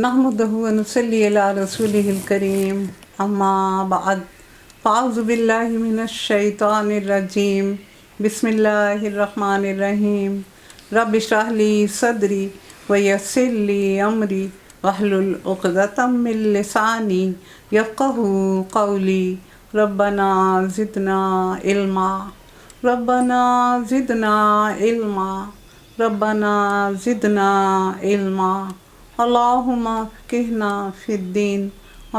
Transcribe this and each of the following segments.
نحمده ونصلي على رسوله الكريم اما بعد فاعوذ بالله من الشیطان الرجیم بسم اللہ الرحمن الرحیم رب اشرح لي صدری ویسر لي امری واحلل عقدۃ من لسانی یفقهوا قولی ربنا زدنا علما ربنا زدنا علما ربنا زدنا علما اللہم فقہنا فی الدین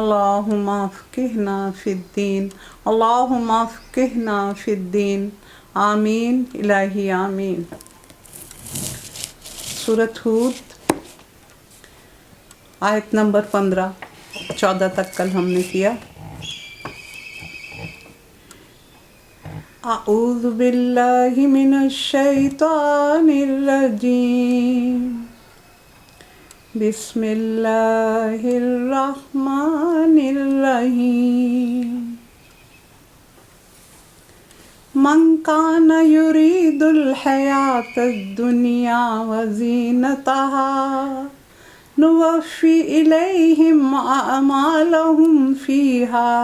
اللہم فقہنا فی الدین اللہم فقہنا فی الدین آمین الہی آمین۔ سورۃ ہود آیت نمبر 14 تک کل ہم نے کیا۔ اعوذ باللہ من الشیطان الرجیم بسم اللہ الرحمن الرحیم۔ من کان یرید الحیاۃ الدنیا وزینتها نوفی الیہم اعمالہم فیہا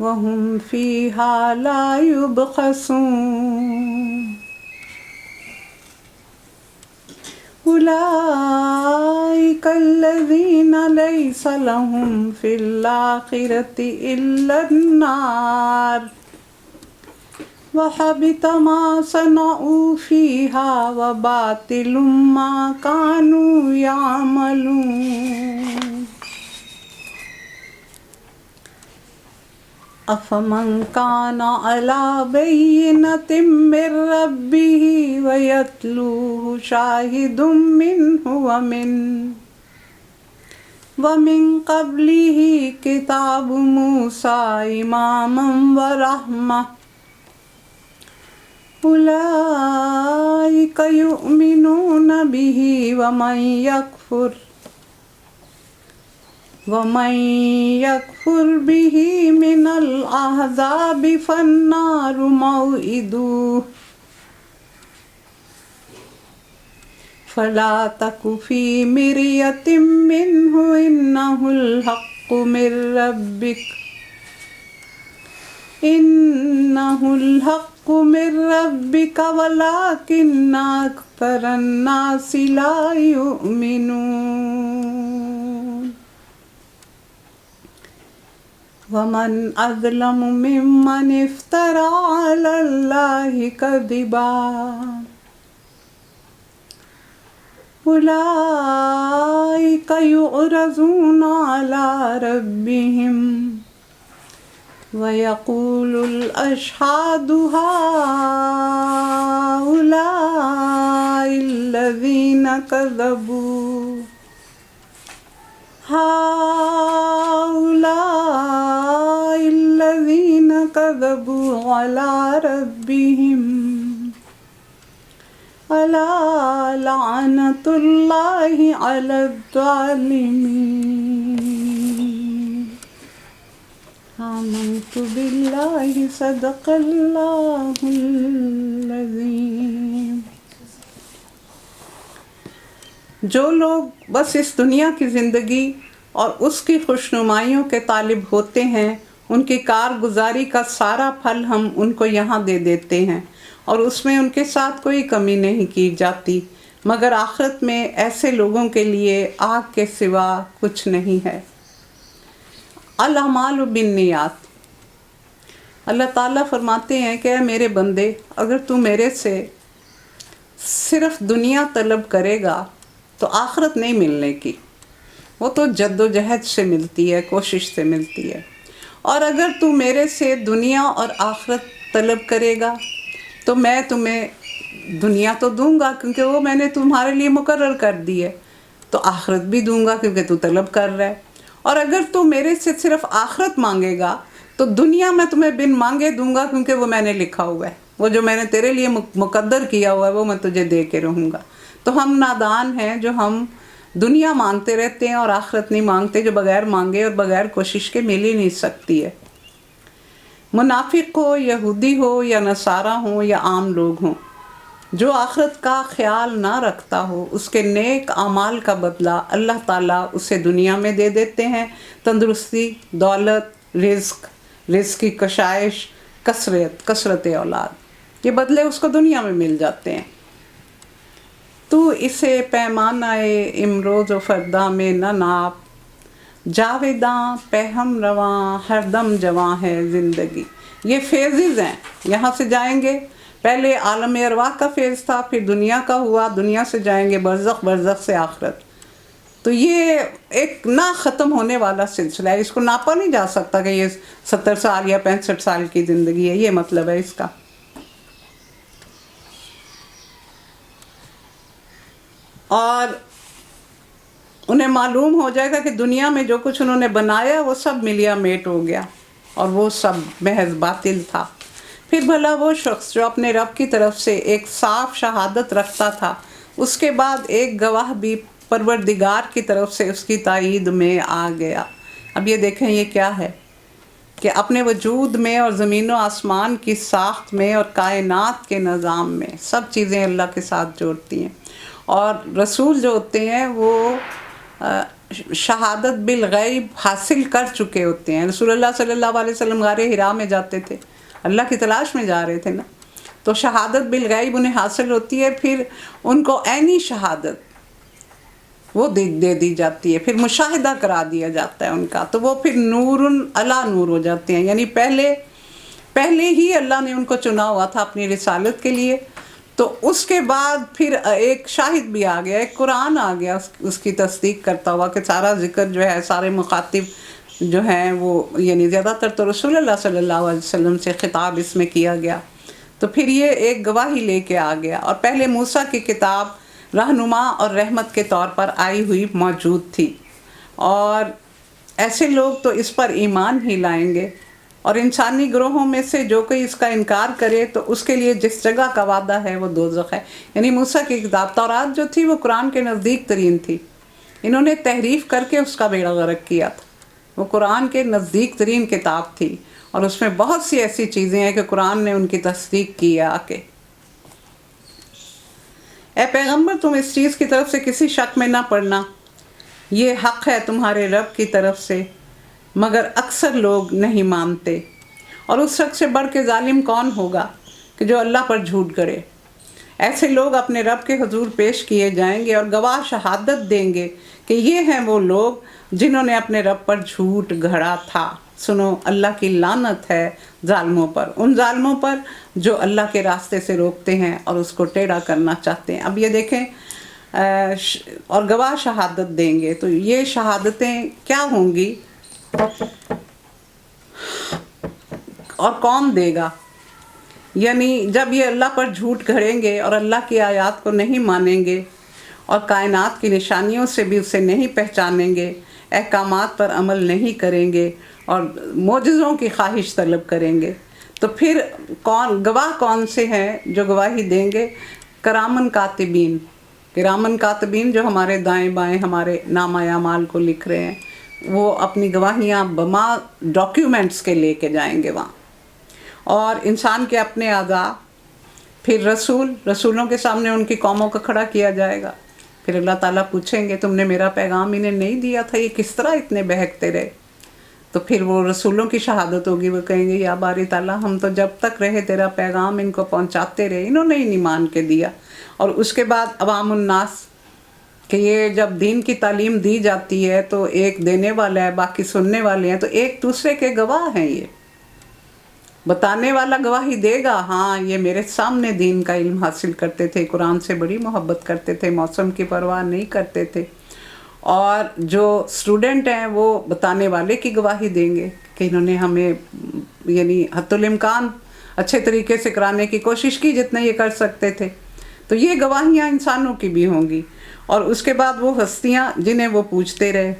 وہم فیہا لا یبخسون۔ اولئک الذین لیس لہم فی الآخرۃ الا النار وحبط ما صنعوا فیہا وباطل ما کانوا یعملون۔ افمن کان علی بینۃ من ربہ ویتلوہ شاہد منہ ومن قبلہ کتاب موسیٰ اماما ورحمۃ اولئک یؤمنون بہ ومن یکفر بہ من الاحزاب فالنار موعدہ فلا تک فی مریۃ منہ انہ الحق من ربک ولکن اکثر الناس لا یؤمنون۔ ومن اظلم ممن افترى علی اللہ کذبا اولئک یعرضون علی ربہم وَيَقُولُ الْأَشْهَادُ هَٰؤُلَاءِ الَّذِينَ كَذَبُوا عَلَىٰ رَبِّهِمْ أَلَا لَعْنَةُ اللَّهِ عَلَى الظَّالِمِينَ۔ آمنت باللہ صدق اللہ العظیم۔ جو لوگ بس اس دنیا کی زندگی اور اس کی خوشنمائیوں کے طالب ہوتے ہیں، ان کی کارگزاری کا سارا پھل ہم ان کو یہاں دے دیتے ہیں اور اس میں ان کے ساتھ کوئی کمی نہیں کی جاتی، مگر آخرت میں ایسے لوگوں کے لیے آگ کے سوا کچھ نہیں ہے۔ الاعمال بالنیات۔ اللہ تعالیٰ فرماتے ہیں کہ اے میرے بندے، اگر تو میرے سے صرف دنیا طلب کرے گا تو آخرت نہیں ملنے کی، وہ تو جد و جہد سے ملتی ہے، کوشش سے ملتی ہے۔ اور اگر تو میرے سے دنیا اور آخرت طلب کرے گا تو میں تمہیں دنیا تو دوں گا کیونکہ وہ میں نے تمہارے لیے مقرر کر دی ہے، تو آخرت بھی دوں گا کیونکہ تو طلب کر رہا ہے۔ اور اگر تو میرے سے صرف آخرت مانگے گا تو دنیا میں تمہیں بن مانگے دوں گا کیونکہ وہ میں نے لکھا ہوا ہے، وہ جو میں نے تیرے لیے مقدر کیا ہوا ہے وہ میں تجھے دے کے رہوں گا۔ تو ہم نادان ہیں جو ہم دنیا مانگتے رہتے ہیں اور آخرت نہیں مانگتے، جو بغیر مانگے اور بغیر کوشش کے مل ہی نہیں سکتی ہے۔ منافق ہو، یہودی ہو یا نصارہ ہوں یا عام لوگ ہوں، جو آخرت کا خیال نہ رکھتا ہو اس کے نیک اعمال کا بدلہ اللہ تعالیٰ اسے دنیا میں دے دیتے ہیں، تندرستی، دولت، رزق کی کشائش، کثرت اولاد، یہ بدلے اس کو دنیا میں مل جاتے ہیں۔ تو اسے پیمانہ امروز و فردا میں نہ ناپ، جاویداں پہم رواں ہر دم جواں ہے زندگی۔ یہ فیزز ہیں، یہاں سے جائیں گے، پہلے عالم ارواح کا فیز تھا، پھر دنیا کا ہوا، دنیا سے جائیں گے برزخ، برزخ سے آخرت۔ تو یہ ایک نہ ختم ہونے والا سلسلہ ہے، اس کو ناپا نہیں جا سکتا کہ یہ 70 سال یا 65 سال کی زندگی ہے، یہ مطلب ہے اس کا۔ اور انہیں معلوم ہو جائے گا کہ دنیا میں جو کچھ انہوں نے بنایا وہ سب ملیا میٹ ہو گیا اور وہ سب محض باطل تھا۔ پھر بھلا وہ شخص جو اپنے رب کی طرف سے ایک صاف شہادت رکھتا تھا، اس کے بعد ایک گواہ بھی پروردگار کی طرف سے اس کی تائید میں آ گیا۔ اب یہ دیکھیں یہ کیا ہے کہ اپنے وجود میں اور زمین و آسمان کی ساخت میں اور کائنات کے نظام میں سب چیزیں اللہ کے ساتھ جوڑتی ہیں۔ اور رسول جو ہوتے ہیں وہ شہادت بالغیب حاصل کر چکے ہوتے ہیں۔ رسول اللہ صلی اللہ علیہ وسلم غار حرا میں جاتے تھے، اللہ کی تلاش میں جا رہے تھے نا، تو شہادت بالغیب انہیں حاصل ہوتی ہے، پھر ان کو عینی شہادت وہ دے دی جاتی ہے، پھر مشاہدہ کرا دیا جاتا ہے ان کا، تو وہ پھر نور علی نور ہو جاتے ہیں۔ یعنی پہلے ہی اللہ نے ان کو چنا ہوا تھا اپنی رسالت کے لیے، تو اس کے بعد پھر ایک شاہد بھی آ گیا، ایک قرآن آ گیا اس کی تصدیق کرتا ہوا کہ سارا ذکر جو ہے، سارے مخاطب جو ہیں وہ یعنی زیادہ تر تو رسول اللہ صلی اللہ علیہ وسلم سے خطاب اس میں کیا گیا۔ تو پھر یہ ایک گواہی لے کے آ گیا، اور پہلے موسیٰ کی کتاب رہنما اور رحمت کے طور پر آئی ہوئی موجود تھی، اور ایسے لوگ تو اس پر ایمان ہی لائیں گے۔ اور انسانی گروہوں میں سے جو کوئی اس کا انکار کرے تو اس کے لیے جس جگہ کا وعدہ ہے وہ دوزخ ہے۔ یعنی موسیٰ کی کتاب تورات جو تھی وہ قرآن کے نزدیک ترین تھی، انہوں نے تحریف کر کے اس کا بیڑا غرق کیا تھا۔ وہ قرآن کے نزدیک ترین کتاب تھی، اور اس میں بہت سی ایسی چیزیں ہیں کہ قرآن نے ان کی تصدیق کی ہے آ کے۔ اے پیغمبر تم اس چیز کی طرف سے کسی شک میں نہ پڑنا، یہ حق ہے تمہارے رب کی طرف سے، مگر اکثر لوگ نہیں مانتے۔ اور اس شخص سے بڑھ کے ظالم کون ہوگا کہ جو اللہ پر جھوٹ گڑے۔ ایسے لوگ اپنے رب کے حضور پیش کیے جائیں گے اور گواہ شہادت دیں گے کہ یہ ہیں وہ لوگ جنہوں نے اپنے رب پر جھوٹ گھڑا تھا۔ سنو، اللہ کی لعنت ہے ظالموں پر، ان ظالموں پر جو اللہ کے راستے سے روکتے ہیں اور اس کو ٹیڑھا کرنا چاہتے ہیں۔ اب یہ دیکھیں، اور گواہ شہادت دیں گے، تو یہ شہادتیں کیا ہوں گی اور کون دے گا؟ یعنی جب یہ اللہ پر جھوٹ گھڑیں گے اور اللہ کی آیات کو نہیں مانیں گے اور کائنات کی نشانیوں سے بھی اسے نہیں پہچانیں گے، احکامات پر عمل نہیں کریں گے اور معجزوں کی خواہش طلب کریں گے، تو پھر گواہ کون سے ہیں جو گواہی دیں گے؟ کرامن کاتبین جو ہمارے دائیں بائیں ہمارے نامہ اعمال کو لکھ رہے ہیں، وہ اپنی گواہیاں بما ڈاکیومنٹس کے لے کے جائیں گے وہاں۔ اور انسان کے اپنے اعضاء، پھر رسولوں کے سامنے ان کی قوموں کو کھڑا کیا جائے گا، پھر اللہ تعالیٰ پوچھیں گے تم نے میرا پیغام انہیں نہیں دیا تھا، یہ کس طرح اتنے بہکتے رہے؟ تو پھر وہ رسولوں کی شہادت ہوگی، وہ کہیں گے یا باری تعالیٰ ہم تو جب تک رہے تیرا پیغام ان کو پہنچاتے رہے، انہوں نے ہی نہیں مان کے دیا۔ اور اس کے بعد عوام الناس، کہ یہ جب دین کی تعلیم دی جاتی ہے تو ایک دینے والا ہے، باقی سننے والے ہیں، تو ایک دوسرے کے گواہ ہیں۔ یہ بتانے والا گواہی دے گا، ہاں یہ میرے سامنے دین کا علم حاصل کرتے تھے، قرآن سے بڑی محبت کرتے تھے، موسم کی پرواہ نہیں کرتے تھے۔ اور جو اسٹوڈنٹ ہیں وہ بتانے والے کی گواہی دیں گے کہ انہوں نے ہمیں یعنی حتی الامکان اچھے طریقے سے کرانے کی کوشش کی جتنے یہ کر سکتے تھے۔ تو یہ گواہیاں انسانوں کی بھی ہوں گی۔ اور اس کے بعد وہ ہستیاں جنہیں وہ پوجتے رہے،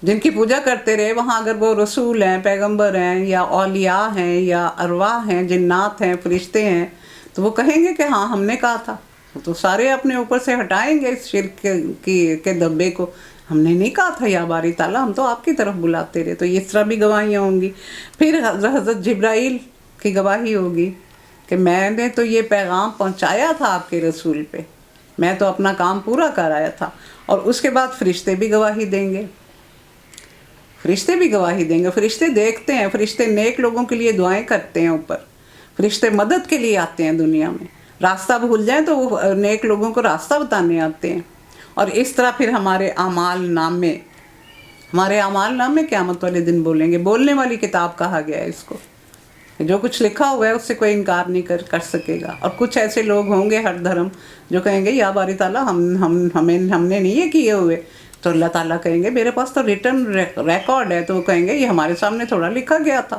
جن کی پوجا کرتے رہے، وہاں اگر وہ رسول ہیں، پیغمبر ہیں، یا اولیاء ہیں، یا ارواح ہیں، جنات ہیں، فرشتے ہیں، تو وہ کہیں گے کہ ہاں ہم نے کہا تھا۔ تو سارے اپنے اوپر سے ہٹائیں گے اس شرک کے دبے کو، ہم نے نہیں کہا تھا یا باری تعالیٰ، ہم تو آپ کی طرف بلاتے رہے۔ تو اس طرح بھی گواہیاں ہوں گی۔ پھر حضرت جبرائیل کی گواہی ہوگی کہ میں نے تو یہ پیغام پہنچایا تھا آپ کے رسول پہ، میں تو اپنا کام پورا کرایا تھا، اور اس کے بعد فرشتے بھی گواہی دیں گے، فرشتے بھی گواہی دیں گے، فرشتے دیکھتے ہیں، فرشتے نیک لوگوں کے لیے دعائیں کرتے ہیں اوپر، فرشتے مدد کے لیے آتے ہیں دنیا میں، راستہ بھول جائیں تو وہ نیک لوگوں کو راستہ بتانے آتے ہیں، اور اس طرح پھر ہمارے اعمال نامے قیامت والے دن بولیں گے۔ بولنے والی کتاب کہا گیا ہے اس کو، کہ جو کچھ لکھا ہوا ہے اس سے کوئی انکار نہیں کر سکے گا۔ اور کچھ ایسے لوگ ہوں گے ہر دھرم جو کہیں گے یا باری تعالیٰ ہم نے نہیں یہ کیے ہوئے، تو اللہ تعالیٰ کہیں گے میرے پاس تو ریٹن ریکارڈ ہے، تو وہ کہیں گے یہ ہمارے سامنے تھوڑا لکھا گیا تھا۔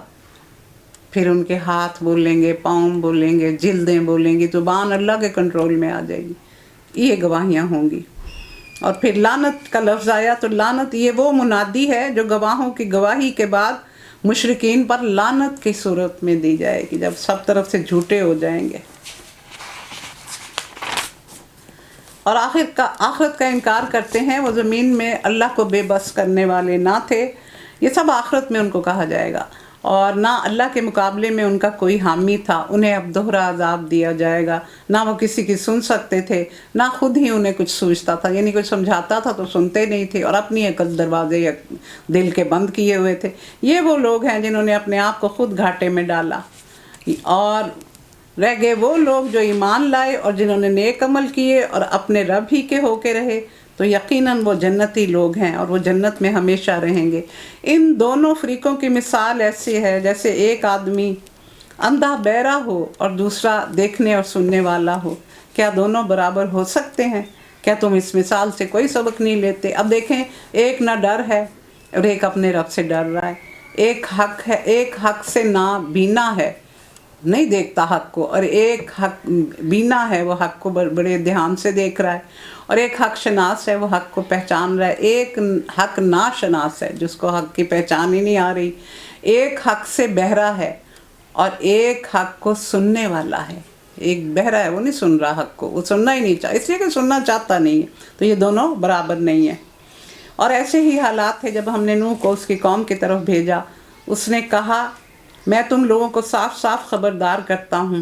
پھر ان کے ہاتھ بولیں گے، پاؤں بولیں گے، جلدیں بولیں گی، زبان اللہ کے کنٹرول میں آ جائے گی، یہ گواہیاں ہوں گی۔ اور پھر لعنت کا لفظ آیا، تو لعنت یہ وہ منادی ہے جو گواہوں کی گواہی کے بعد مشرکین پر لعنت کی صورت میں دی جائے گی، جب سب طرف سے جھوٹے ہو جائیں گے اور آخرت کا انکار کرتے ہیں۔ وہ زمین میں اللہ کو بے بس کرنے والے نہ تھے، یہ سب آخرت میں ان کو کہا جائے گا، اور نہ اللہ کے مقابلے میں ان کا کوئی حامی تھا، انہیں اب دوہرا عذاب دیا جائے گا، نہ وہ کسی کی سن سکتے تھے، نہ خود ہی انہیں کچھ سوچتا تھا، یعنی کچھ سمجھاتا تھا تو سنتے نہیں تھے، اور اپنی عقل دروازے دل کے بند کیے ہوئے تھے۔ یہ وہ لوگ ہیں جنہوں نے اپنے آپ کو خود گھاٹے میں ڈالا، اور رہ گئے وہ لوگ جو ایمان لائے اور جنہوں نے نیک عمل کیے اور اپنے رب ہی کے ہو کے رہے، تو یقیناً وہ جنتی لوگ ہیں اور وہ جنت میں ہمیشہ رہیں گے۔ ان دونوں فریقوں کی مثال ایسی ہے جیسے ایک آدمی اندھا بہرا ہو اور دوسرا دیکھنے اور سننے والا ہو، کیا دونوں برابر ہو سکتے ہیں؟ کیا تم اس مثال سے کوئی سبق نہیں لیتے؟ اب دیکھیں، ایک نہ ڈر ہے اور ایک اپنے رب سے ڈر رہا ہے، ایک حق ہے، ایک حق سے نا بینا ہے، نہیں دیکھتا حق کو، اور ایک حق بینا ہے، وہ حق کو بڑے دھیان سے دیکھ رہا ہے، اور ایک حق شناس ہے، وہ حق کو پہچان رہا ہے، ایک حق ناشناس ہے جس کو حق کی پہچان ہی نہیں آ رہی، ایک حق سے بہرا ہے اور ایک حق کو سننے والا ہے۔ ایک بہرا ہے، وہ نہیں سن رہا حق کو، وہ سننا ہی نہیں چاہتا، اس لیے کہ سننا چاہتا نہیں ہے، تو یہ دونوں برابر نہیں ہیں۔ اور ایسے ہی حالات تھے جب ہم نے نوح کو اس کی قوم کی طرف بھیجا، اس نے کہا میں تم لوگوں کو صاف صاف خبردار کرتا ہوں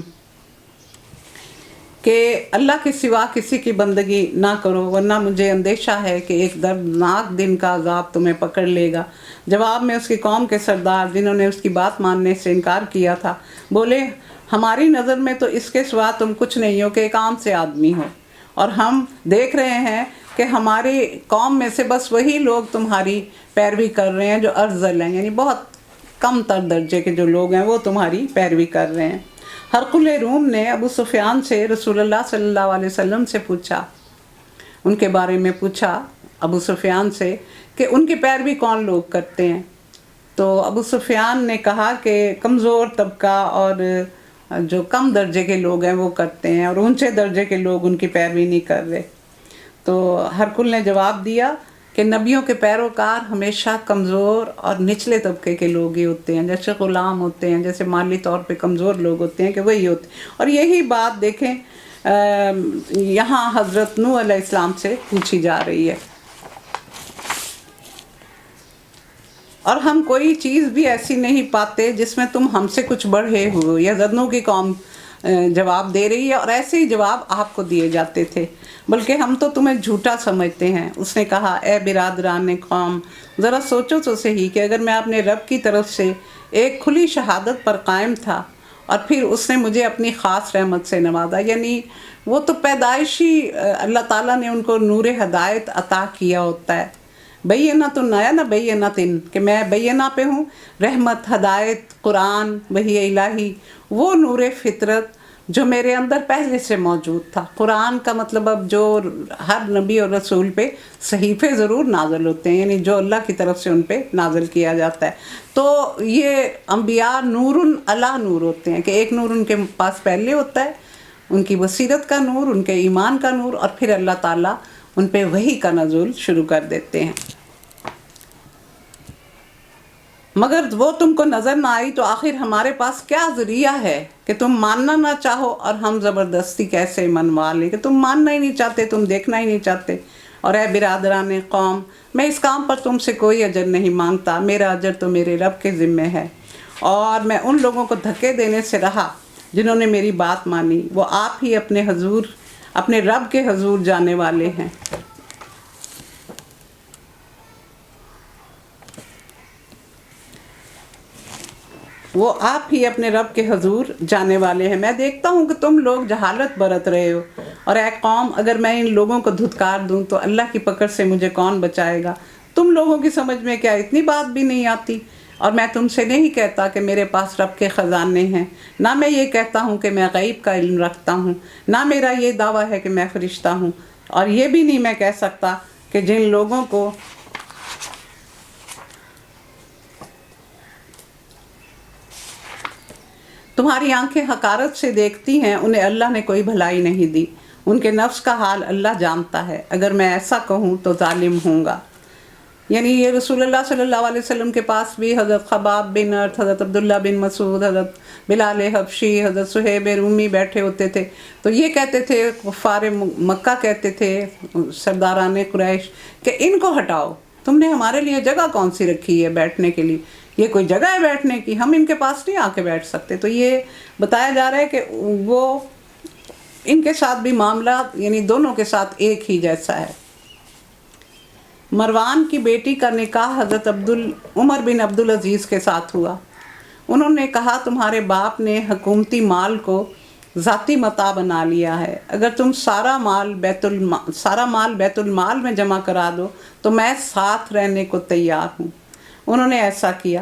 کہ اللہ کے سوا کسی کی بندگی نہ کرو، ورنہ مجھے اندیشہ ہے کہ ایک دردناک دن کا عذاب تمہیں پکڑ لے گا۔ جواب میں اس کی قوم کے سردار جنہوں نے اس کی بات ماننے سے انکار کیا تھا بولے ہماری نظر میں تو اس کے سوا تم کچھ نہیں ہو کہ ایک عام سے آدمی ہو، اور ہم دیکھ رہے ہیں کہ ہماری قوم میں سے بس وہی لوگ تمہاری پیروی کر رہے ہیں جو ارذل ہیں، یعنی بہت کم تر درجے کے جو لوگ ہیں وہ تمہاری پیروی کر رہے ہیں۔ ہرقل روم نے ابو سفیان سے رسول اللہ صلی اللہ علیہ وسلم سے پوچھا، ان کے بارے میں پوچھا ابو سفیان سے کہ ان کی پیروی کون لوگ کرتے ہیں، تو ابو سفیان نے کہا کہ کمزور طبقہ اور جو کم درجے کے لوگ ہیں وہ کرتے ہیں، اور اونچے درجے کے لوگ ان کی پیروی نہیں کر رہے۔ تو ہرقل نے جواب دیا کہ نبیوں کے پیروکار ہمیشہ کمزور اور نچلے طبقے کے لوگ ہی ہوتے ہیں، جیسے غلام ہوتے ہیں، جیسے مالی طور پہ کمزور لوگ ہوتے ہیں کہ وہی ہوتے ہیں۔ اور یہی بات دیکھیں یہاں حضرت نوح علیہ السلام سے پوچھی جا رہی ہے، اور ہم کوئی چیز بھی ایسی نہیں پاتے جس میں تم ہم سے کچھ بڑھے ہو، یا زدنوں کی قوم جواب دے رہی ہے، اور ایسے ہی جواب آپ کو دیے جاتے تھے، بلکہ ہم تو تمہیں جھوٹا سمجھتے ہیں۔ اس نے کہا اے برادران قوم، ذرا سوچو تو صحیح کہ اگر میں اپنے رب کی طرف سے ایک کھلی شہادت پر قائم تھا اور پھر اس نے مجھے اپنی خاص رحمت سے نوازا، یعنی وہ تو پیدائشی اللہ تعالیٰ نے ان کو نور ہدایت عطا کیا ہوتا ہے، بینۃ نیا نہ بینۃ، کہ میں بینہ پہ ہوں، رحمت، ہدایت، قرآن، وحی الہی، وہ نور فطرت جو میرے اندر پہلے سے موجود تھا۔ قرآن کا مطلب اب جو ہر نبی اور رسول پہ صحیفے ضرور نازل ہوتے ہیں، یعنی جو اللہ کی طرف سے ان پہ نازل کیا جاتا ہے، تو یہ انبیاء نور علی نور ہوتے ہیں کہ ایک نور ان کے پاس پہلے ہوتا ہے، ان کی بصیرت کا نور، ان کے ایمان کا نور، اور پھر اللہ تعالیٰ ان پہ وحی کا نزول شروع کر دیتے ہیں۔ مگر وہ تم کو نظر نہ آئی تو آخر ہمارے پاس کیا ذریعہ ہے کہ تم ماننا نہ چاہو اور ہم زبردستی کیسے منوا لیں، کہ تم ماننا ہی نہیں چاہتے، تم دیکھنا ہی نہیں چاہتے۔ اور اے برادران قوم، میں اس کام پر تم سے کوئی اجر نہیں مانگتا، میرا اجر تو میرے رب کے ذمے ہے، اور میں ان لوگوں کو دھکے دینے سے رہا جنہوں نے میری بات مانی وہ آپ ہی اپنے رب کے حضور جانے والے ہیں۔ وہ آپ ہی اپنے رب کے حضور جانے والے ہیں۔ میں دیکھتا ہوں کہ تم لوگ جہالت برت رہے ہو، اور اے قوم اگر میں ان لوگوں کو دھتکار دوں تو اللہ کی پکڑ سے مجھے کون بچائے گا؟ تم لوگوں کی سمجھ میں کیا اتنی بات بھی نہیں آتی؟ اور میں تم سے نہیں کہتا کہ میرے پاس رب کے خزانے ہیں، نہ میں یہ کہتا ہوں کہ میں غیب کا علم رکھتا ہوں، نہ میرا یہ دعویٰ ہے کہ میں فرشتہ ہوں، اور یہ بھی نہیں میں کہہ سکتا کہ جن لوگوں کو تمہاری آنکھیں حقارت سے دیکھتی ہیں انہیں اللہ نے کوئی بھلائی نہیں دی، ان کے نفس کا حال اللہ جانتا ہے، اگر میں ایسا کہوں تو ظالم ہوں گا۔ یعنی یہ رسول اللہ صلی اللہ علیہ وسلم کے پاس بھی حضرت خباب بن ارت، حضرت عبداللہ بن مسعود، حضرت بلال حبشی، حضرت صہیب رومی بیٹھے ہوتے تھے، تو یہ کہتے تھے، کفار مکہ کہتے تھے، سرداران قریش، کہ ان کو ہٹاؤ، تم نے ہمارے لیے جگہ کون سی رکھی ہے بیٹھنے کے لیے؟ یہ کوئی جگہ ہے بیٹھنے کی؟ ہم ان کے پاس نہیں آ کے بیٹھ سکتے۔ تو یہ بتایا جا رہا ہے کہ وہ ان کے ساتھ بھی معاملہ یعنی دونوں کے ساتھ ایک ہی جیسا ہے۔ مروان کی بیٹی کا نکاح حضرت عمر بن عبدالعزیز کے ساتھ ہوا۔ انہوں نے کہا تمہارے باپ نے حکومتی مال کو ذاتی متاع بنا لیا ہے، اگر تم سارا مال بیت المال میں جمع کرا دو تو میں ساتھ رہنے کو تیار ہوں۔ انہوں نے ایسا کیا۔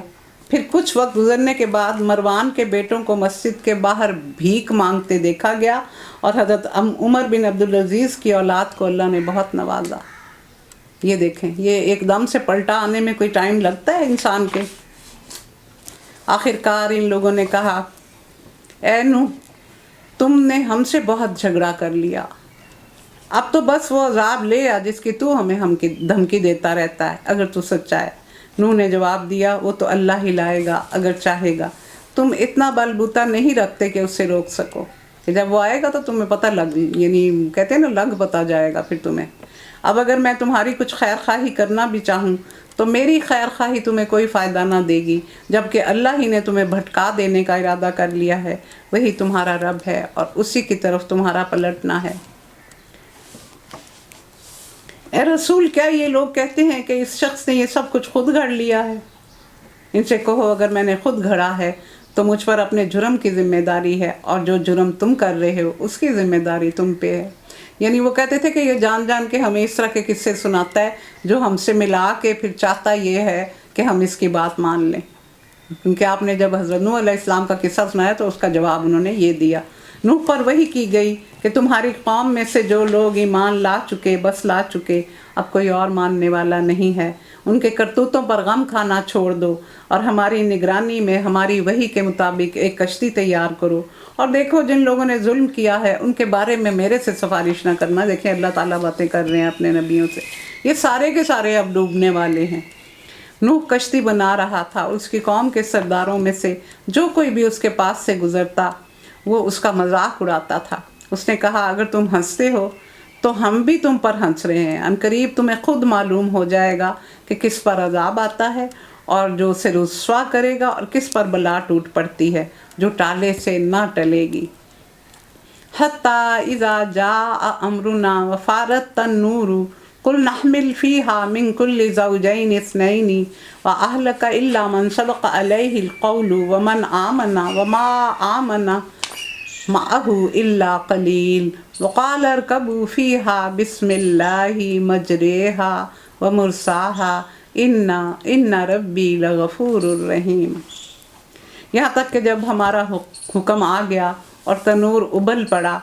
پھر کچھ وقت گزرنے کے بعد مروان کے بیٹوں کو مسجد کے باہر بھیک مانگتے دیکھا گیا، اور حضرت عمر بن عبدالعزیز کی اولاد کو اللہ نے بہت نوازا۔ یہ دیکھیں، یہ ایک دم سے پلٹا آنے میں کوئی ٹائم لگتا ہے انسان کے۔ آخرکار ان لوگوں نے کہا، اے نوح، تم نے ہم سے بہت جھگڑا کر لیا، اب تو بس وہ عذاب لے آ جس کی تو ہمیں دھمکی دیتا رہتا ہے، اگر تو سچا ہے۔ نوح نے جواب دیا، وہ تو اللہ ہی لائے گا اگر چاہے گا، تم اتنا بل بوتا نہیں رکھتے کہ اسے روک سکو، کہ جب وہ آئے گا تو تمہیں پتہ یعنی کہتے ہیں نا، لگ پتہ جائے گا پھر تمہیں۔ اب اگر میں تمہاری کچھ خیر خواہی کرنا بھی چاہوں تو میری خیر خواہی تمہیں کوئی فائدہ نہ دے گی، جبکہ اللہ ہی نے تمہیں بھٹکا دینے کا ارادہ کر لیا ہے، وہی تمہارا رب ہے اور اسی کی طرف تمہارا پلٹنا ہے۔ اے رسول، کیا یہ لوگ کہتے ہیں کہ اس شخص نے یہ سب کچھ خود گھڑ لیا ہے؟ ان سے کہو، اگر میں نے خود گھڑا ہے تو مجھ پر اپنے جرم کی ذمہ داری ہے، اور جو جرم تم کر رہے ہو اس کی ذمہ داری تم پہ ہے۔ یعنی وہ کہتے تھے کہ یہ جان جان کے ہمیں اس طرح کے قصے سناتا ہے جو ہم سے ملا کے پھر چاہتا یہ ہے کہ ہم اس کی بات مان لیں، کیونکہ آپ نے جب حضرت نوح علیہ السلام کا قصہ سنایا تو اس کا جواب انہوں نے یہ دیا۔ نوح پر وحی کی گئی کہ تمہاری قوم میں سے جو لوگ ایمان لا چکے اب کوئی اور ماننے والا نہیں ہے، ان کے کرتوتوں پر غم کھانا چھوڑ دو اور ہماری نگرانی میں ہماری وحی کے مطابق ایک کشتی تیار کرو، اور دیکھو جن لوگوں نے ظلم کیا ہے ان کے بارے میں میرے سے سفارش نہ کرنا۔ دیکھیں اللہ تعالیٰ باتیں کر رہے ہیں اپنے نبیوں سے، یہ سارے کے سارے اب ڈوبنے والے ہیں۔ نوح کشتی بنا رہا تھا، اس کی قوم کے سرداروں میں سے جو کوئی بھی اس کے پاس سے گزرتا وہ اس کا مذاق اڑاتا تھا۔ اس نے کہا، اگر تم ہنستے ہو تو ہم بھی تم پر ہنس رہے ہیں، عنقریب تمہیں خود معلوم ہو جائے گا کہ کس پر عذاب آتا ہے اور جو اسے رسوا کرے گا، اور کس پر بلا ٹوٹ پڑتی ہے جو ٹالے سے نہ ٹلے گی۔ حتی اذا جاء امرنا وفارت النور قل نحمل فیہا من کل زوجین اثنین واہلک الا من سبق علیہ القول ومن آمن وما آمن معه الا قلیل وقال ارکبوا فیہا بسم اللہ مجریہا ومرساہا ان ربی لغفور رحیم۔ یہاں تک کہ جب ہمارا حکم آ گیا اور تنور ابل پڑا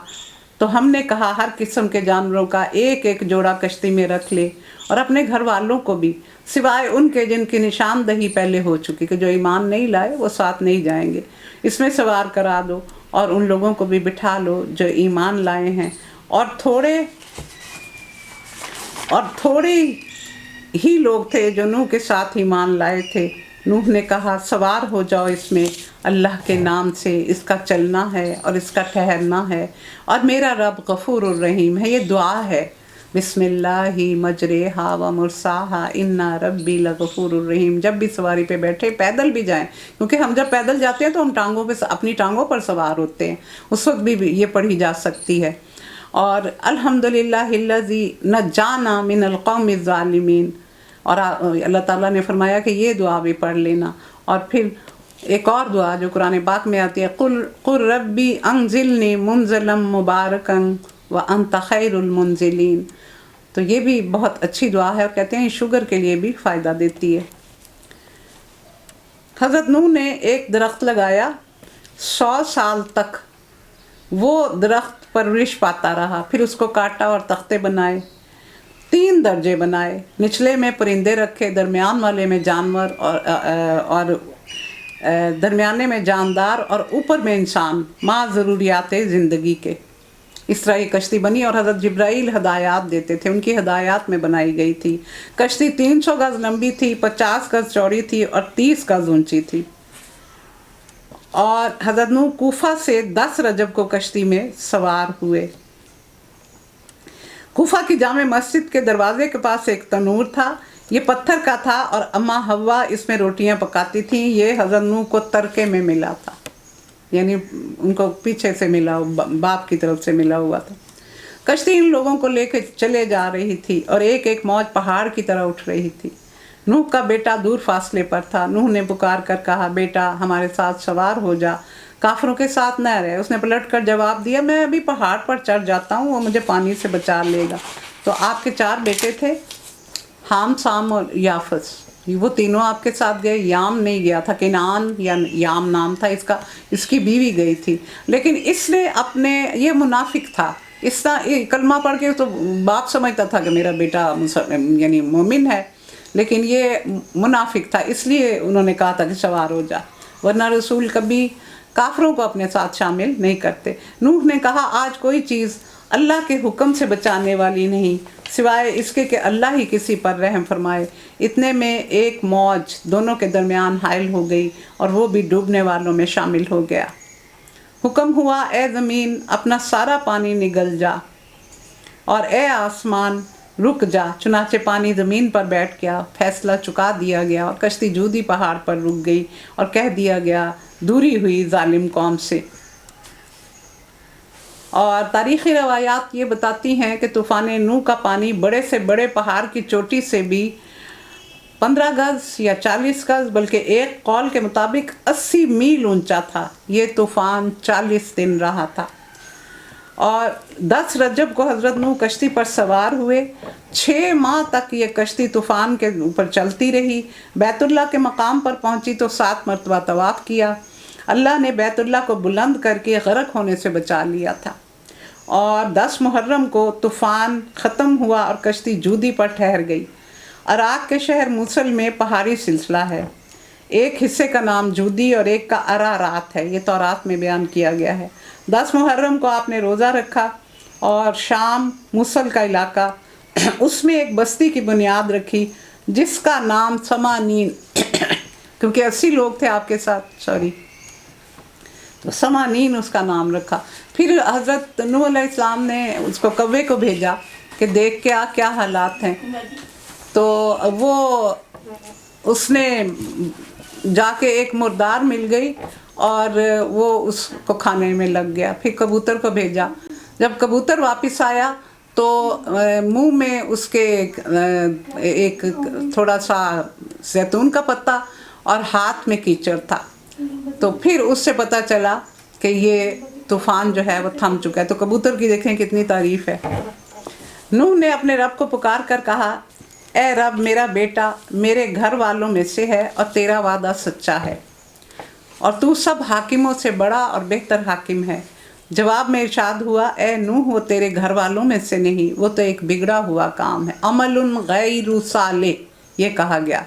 تو ہم نے کہا ہر قسم کے جانوروں کا ایک ایک جوڑا کشتی میں رکھ لے، اور اپنے گھر والوں کو بھی، سوائے ان کے جن کی نشاندہی پہلے ہو چکی، کہ جو ایمان نہیں لائے وہ ساتھ نہیں جائیں گے، اس میں سوار کرا دو، اور ان لوگوں کو بھی بٹھا لو جو ایمان لائے ہیں، اور تھوڑے ہی لوگ تھے جو نوح کے ساتھ ایمان لائے تھے۔ نوح نے کہا، سوار ہو جاؤ اس میں اللہ کے نام سے، اس کا چلنا ہے اور اس کا ٹھہرنا ہے، اور میرا رب غفور الرحیم ہے۔ یہ دعا ہے، بسم اللہ مجریہا و مرساہا انا ربی لغفور الرحیم. جب بھی سواری پہ بیٹھے، پیدل بھی جائیں، کیونکہ ہم جب پیدل جاتے ہیں تو ہم ٹانگوں پہ اپنی ٹانگوں پر سوار ہوتے ہیں، اس وقت بھی یہ پڑھی جا سکتی ہے. اور الحمدللہ الذی نجانا من القوم الظالمین، اور اللہ تعالیٰ نے فرمایا کہ یہ دعا بھی پڑھ لینا. اور پھر ایک اور دعا جو قرآن پاک میں آتی ہے، قل ربی انزلنی منزلا مبارکا وانت خیر المنزلین. تو یہ بھی بہت اچھی دعا ہے، اور کہتے ہیں شوگر کے لیے بھی فائدہ دیتی ہے. حضرت نوح نے ایک درخت لگایا، 100 سال تک وہ درخت پرورش پاتا رہا. پھر اس کو کاٹا اور تختے بنائے، 3 درجے بنائے، نچلے میں پرندے رکھے، درمیان والے میں جانور اور درمیانے میں جاندار، اور اوپر میں انسان مع ضروریات زندگی کے. اس طرح یہ کشتی بنی. اور حضرت جبرائیل ہدایات دیتے تھے، ان کی ہدایات میں بنائی گئی تھی. کشتی 300 گز لمبی تھی، 50 گز چوڑی تھی اور 30 گز اونچی تھی. اور حضرت نوح کوفہ سے 10 رجب کو کشتی میں سوار ہوئے. کوفہ کی جامع مسجد کے دروازے کے پاس ایک تنور تھا، یہ پتھر کا تھا، اور اماں حوا اس میں روٹیاں پکاتی تھیں. یہ حضرت نوح کو ترکے میں ملا تھا، یعنی ان کو پیچھے سے ملا، باپ کی طرف سے ملا ہوا تھا. کشتی ان لوگوں کو لے کے چلے جا رہی تھی، اور ایک ایک موج پہاڑ کی طرح اٹھ رہی تھی. نوح کا بیٹا دور فاصلے پر تھا. نوح نے پکار کر کہا، بیٹا ہمارے ساتھ سوار ہو جا، کافروں کے ساتھ نہ رہے. اس نے پلٹ کر جواب دیا، میں ابھی پہاڑ پر چڑھ جاتا ہوں، وہ مجھے پانی سے بچا لے گا. تو آپ کے 4 بیٹے تھے، حام، سام اور یافس، وہ تینوں آپ کے ساتھ گئے. یام نہیں گیا تھا، کنعان یا یام نام تھا اس کا، اس کی بیوی گئی تھی. لیکن اس نے اپنے، یہ منافق تھا، اس طرح کلمہ پڑھ کے تو باپ سمجھتا تھا کہ میرا بیٹا یعنی مومن ہے، لیکن یہ منافق تھا، اس لیے انہوں نے کہا تھا کہ سوار ہو جا، ورنہ رسول کبھی کافروں کو اپنے ساتھ شامل نہیں کرتے. نوح نے کہا، آج کوئی چیز اللہ کے حکم سے بچانے والی نہیں سوائے اس کے کہ اللہ ہی کسی پر رحم فرمائے. اتنے میں ایک موج دونوں کے درمیان حائل ہو گئی، اور وہ بھی ڈوبنے والوں میں شامل ہو گیا. حکم ہوا، اے زمین اپنا سارا پانی نگل جا، اور اے آسمان رک جا. چنانچہ پانی زمین پر بیٹھ گیا، فیصلہ چکا دیا گیا، اور کشتی جودی پہاڑ پر رک گئی، اور کہہ دیا گیا، دوری ہوئی ظالم قوم سے. اور تاریخی روایات یہ بتاتی ہیں کہ طوفان نوح کا پانی بڑے سے بڑے پہاڑ کی چوٹی سے بھی 15 گز یا 40 گز، بلکہ ایک قول کے مطابق 80 میل اونچا تھا. یہ طوفان 40 دن رہا تھا. اور 10 رجب کو حضرت نوح کشتی پر سوار ہوئے. 6 ماہ تک یہ کشتی طوفان کے اوپر چلتی رہی. بیت اللہ کے مقام پر پہنچی تو 7 مرتبہ طواف کیا. اللہ نے بیت اللہ کو بلند کر کے غرق ہونے سے بچا لیا تھا. اور 10 محرم کو طوفان ختم ہوا اور کشتی جودی پر ٹھہر گئی. عراق کے شہر موصل میں پہاڑی سلسلہ ہے. ایک حصے کا نام جودی اور ایک کا ارارات ہے، یہ تورات میں بیان کیا گیا ہے. 10 محرم کو آپ نے روزہ رکھا، اور شام موصل کا علاقہ، اس میں ایک بستی کی بنیاد رکھی جس کا نام سمانین کیونکہ 80 لوگ تھے آپ کے ساتھ، تو سمانین اس کا نام رکھا. پھر حضرت نوح علیہ السلام نے اس کو کوے کو بھیجا کہ دیکھ کے کیا حالات ہیں. تو وہ اس نے جا کے ایک مردار مل گئی، اور وہ اس کو کھانے میں لگ گیا. پھر کبوتر کو بھیجا. جب کبوتر واپس آیا تو منہ میں اس کے ایک تھوڑا سا زیتون کا پتا اور ہاتھ میں کیچڑ تھا. تو پھر اس سے پتہ چلا کہ یہ طوفان جو ہے وہ تھم چکا ہے. تو کبوتر کی دیکھیں کتنی تعریف ہے. نوح نے اپنے رب کو پکار کر کہا، اے رب میرا بیٹا میرے گھر والوں میں سے ہے، اور تیرا وعدہ سچا ہے، اور تو سب حاکموں سے بڑا اور بہتر حاکم ہے. جواب میں ارشاد ہوا، اے نوح وہ تیرے گھر والوں میں سے نہیں، وہ تو ایک بگڑا ہوا کام ہے، عمل غیر صالح یہ کہا گیا.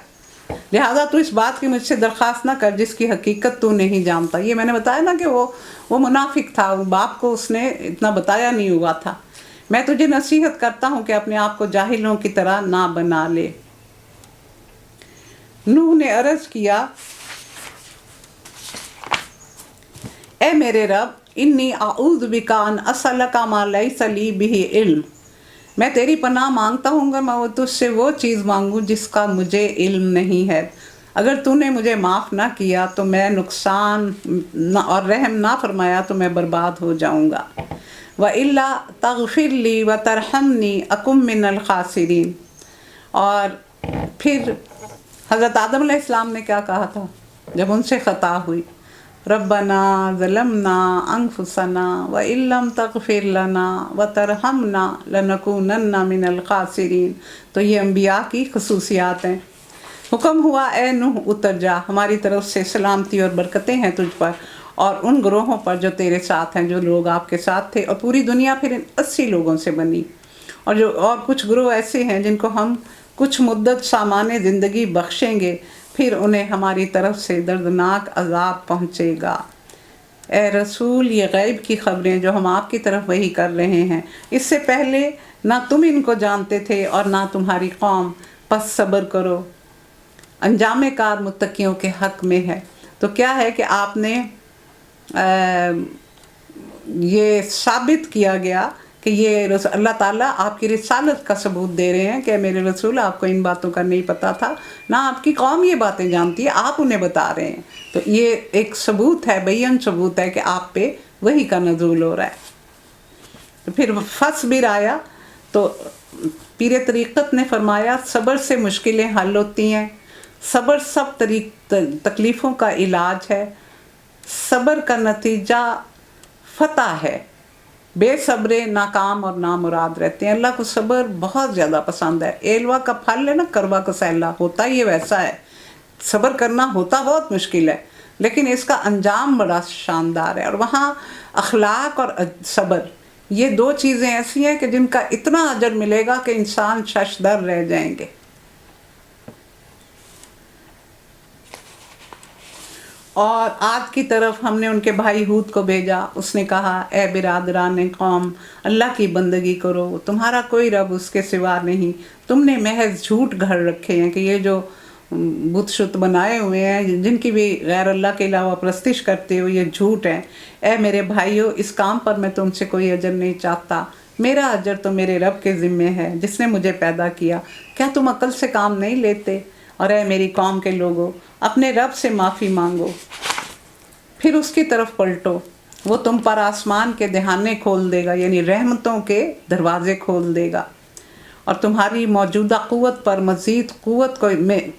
لہذا تو اس بات کی مجھ سے درخواست نہ کر جس کی حقیقت تو نہیں جانتا. یہ میں نے بتایا نا کہ وہ منافق تھا، باپ کو اس نے اتنا بتایا نہیں ہوا تھا. میں تجھے نصیحت کرتا ہوں کہ اپنے آپ کو جاہلوں کی طرح نہ بنا لے. نوح نے عرض کیا، اے میرے رب انی اعوذ بک ان اسألک ما لیس لی بہ علم. میں تیری پناہ مانگتا ہوں گا، میں وہ تجھ سے وہ چیز مانگوں جس کا مجھے علم نہیں ہے، اگر تو نے مجھے معاف نہ کیا تو میں نقصان اور رحم نہ فرمایا تو میں برباد ہو جاؤں گا۔ وَإِلَّا تَغْفِرْ لِي وَتَرْحَمْنِي أَكُن مِّنَ الْخَاسِرِينَ۔ اور پھر حضرت آدم علیہ السلام نے کیا کہا تھا جب ان سے خطا ہوئی؟ ربنا ظلمنا انفسنا وَإِن لَّمْ تَغْفِرْ لَنَا وَتَرْحَمْنَا لَنَكُونَنَّ مِنَ الْخَاسِرِينَ۔ تو یہ انبیاء کی خصوصیات ہیں۔ حکم ہوا اے نوح اتر جا، ہماری طرف سے سلامتی اور برکتیں ہیں تجھ پر اور ان گروہوں پر جو تیرے ساتھ ہیں، جو لوگ آپ کے ساتھ تھے، اور پوری دنیا پھر ان 80 لوگوں سے بنی، اور کچھ گروہ ایسے ہیں جن کو ہم کچھ مدت سامان زندگی بخشیں گے، پھر انہیں ہماری طرف سے دردناک عذاب پہنچے گا۔ اے رسول، یہ غیب کی خبریں جو ہم آپ کی طرف وحی کر رہے ہیں، اس سے پہلے نہ تم ان کو جانتے تھے اور نہ تمہاری قوم، پس صبر کرو، انجام کار متقیوں کے حق میں ہے۔ تو کیا ہے کہ آپ نے یہ ثابت کیا گیا کہ یہ اللہ تعالیٰ آپ کی رسالت کا ثبوت دے رہے ہیں کہ میرے رسول آپ کو ان باتوں کا نہیں پتہ تھا، نہ آپ کی قوم یہ باتیں جانتی ہے، آپ انہیں بتا رہے ہیں۔ تو یہ ایک ثبوت ہے، بیان ثبوت ہے کہ آپ پہ وحی کا نزول ہو رہا ہے۔ تو پھر فصبر آیا تو پیر طریقت نے فرمایا صبر سے مشکلیں حل ہوتی ہیں، صبر سب تکلیفوں کا علاج ہے، صبر کا نتیجہ فتح ہے، بے صبرے ناکام اور نامراد رہتے ہیں۔ اللہ کو صبر بہت زیادہ پسند ہے۔ ایلوا کا پھل ہے نا، کروا کا سیلا، ہوتا یہ ویسا ہے، صبر کرنا ہوتا بہت مشکل ہے لیکن اس کا انجام بڑا شاندار ہے۔ اور وہاں اخلاق اور صبر، یہ دو چیزیں ایسی ہیں کہ جن کا اتنا اجر ملے گا کہ انسان ششدر رہ جائیں گے۔ اور عاد کی طرف ہم نے ان کے بھائی ہود کو بھیجا، اس نے کہا اے برادران قوم، اللہ کی بندگی کرو، تمہارا کوئی رب اس کے سوا نہیں، تم نے محض جھوٹ گھڑ رکھے ہیں کہ یہ جو بت شت بنائے ہوئے ہیں، جن کی بھی غیر اللہ کے علاوہ پرستش کرتے ہو، یہ جھوٹ ہیں۔ اے میرے بھائیو، اس کام پر میں تم سے کوئی اجر نہیں چاہتا، میرا اجر تو میرے رب کے ذمے ہے جس نے مجھے پیدا کیا، کیا تم عقل سے کام نہیں لیتے؟ اور اے میری قوم کے لوگوں، اپنے رب سے معافی مانگو، پھر اس کی طرف پلٹو، وہ تم پر آسمان کے دہانے کھول دے گا، یعنی رحمتوں کے دروازے کھول دے گا، اور تمہاری موجودہ قوت پر مزید قوت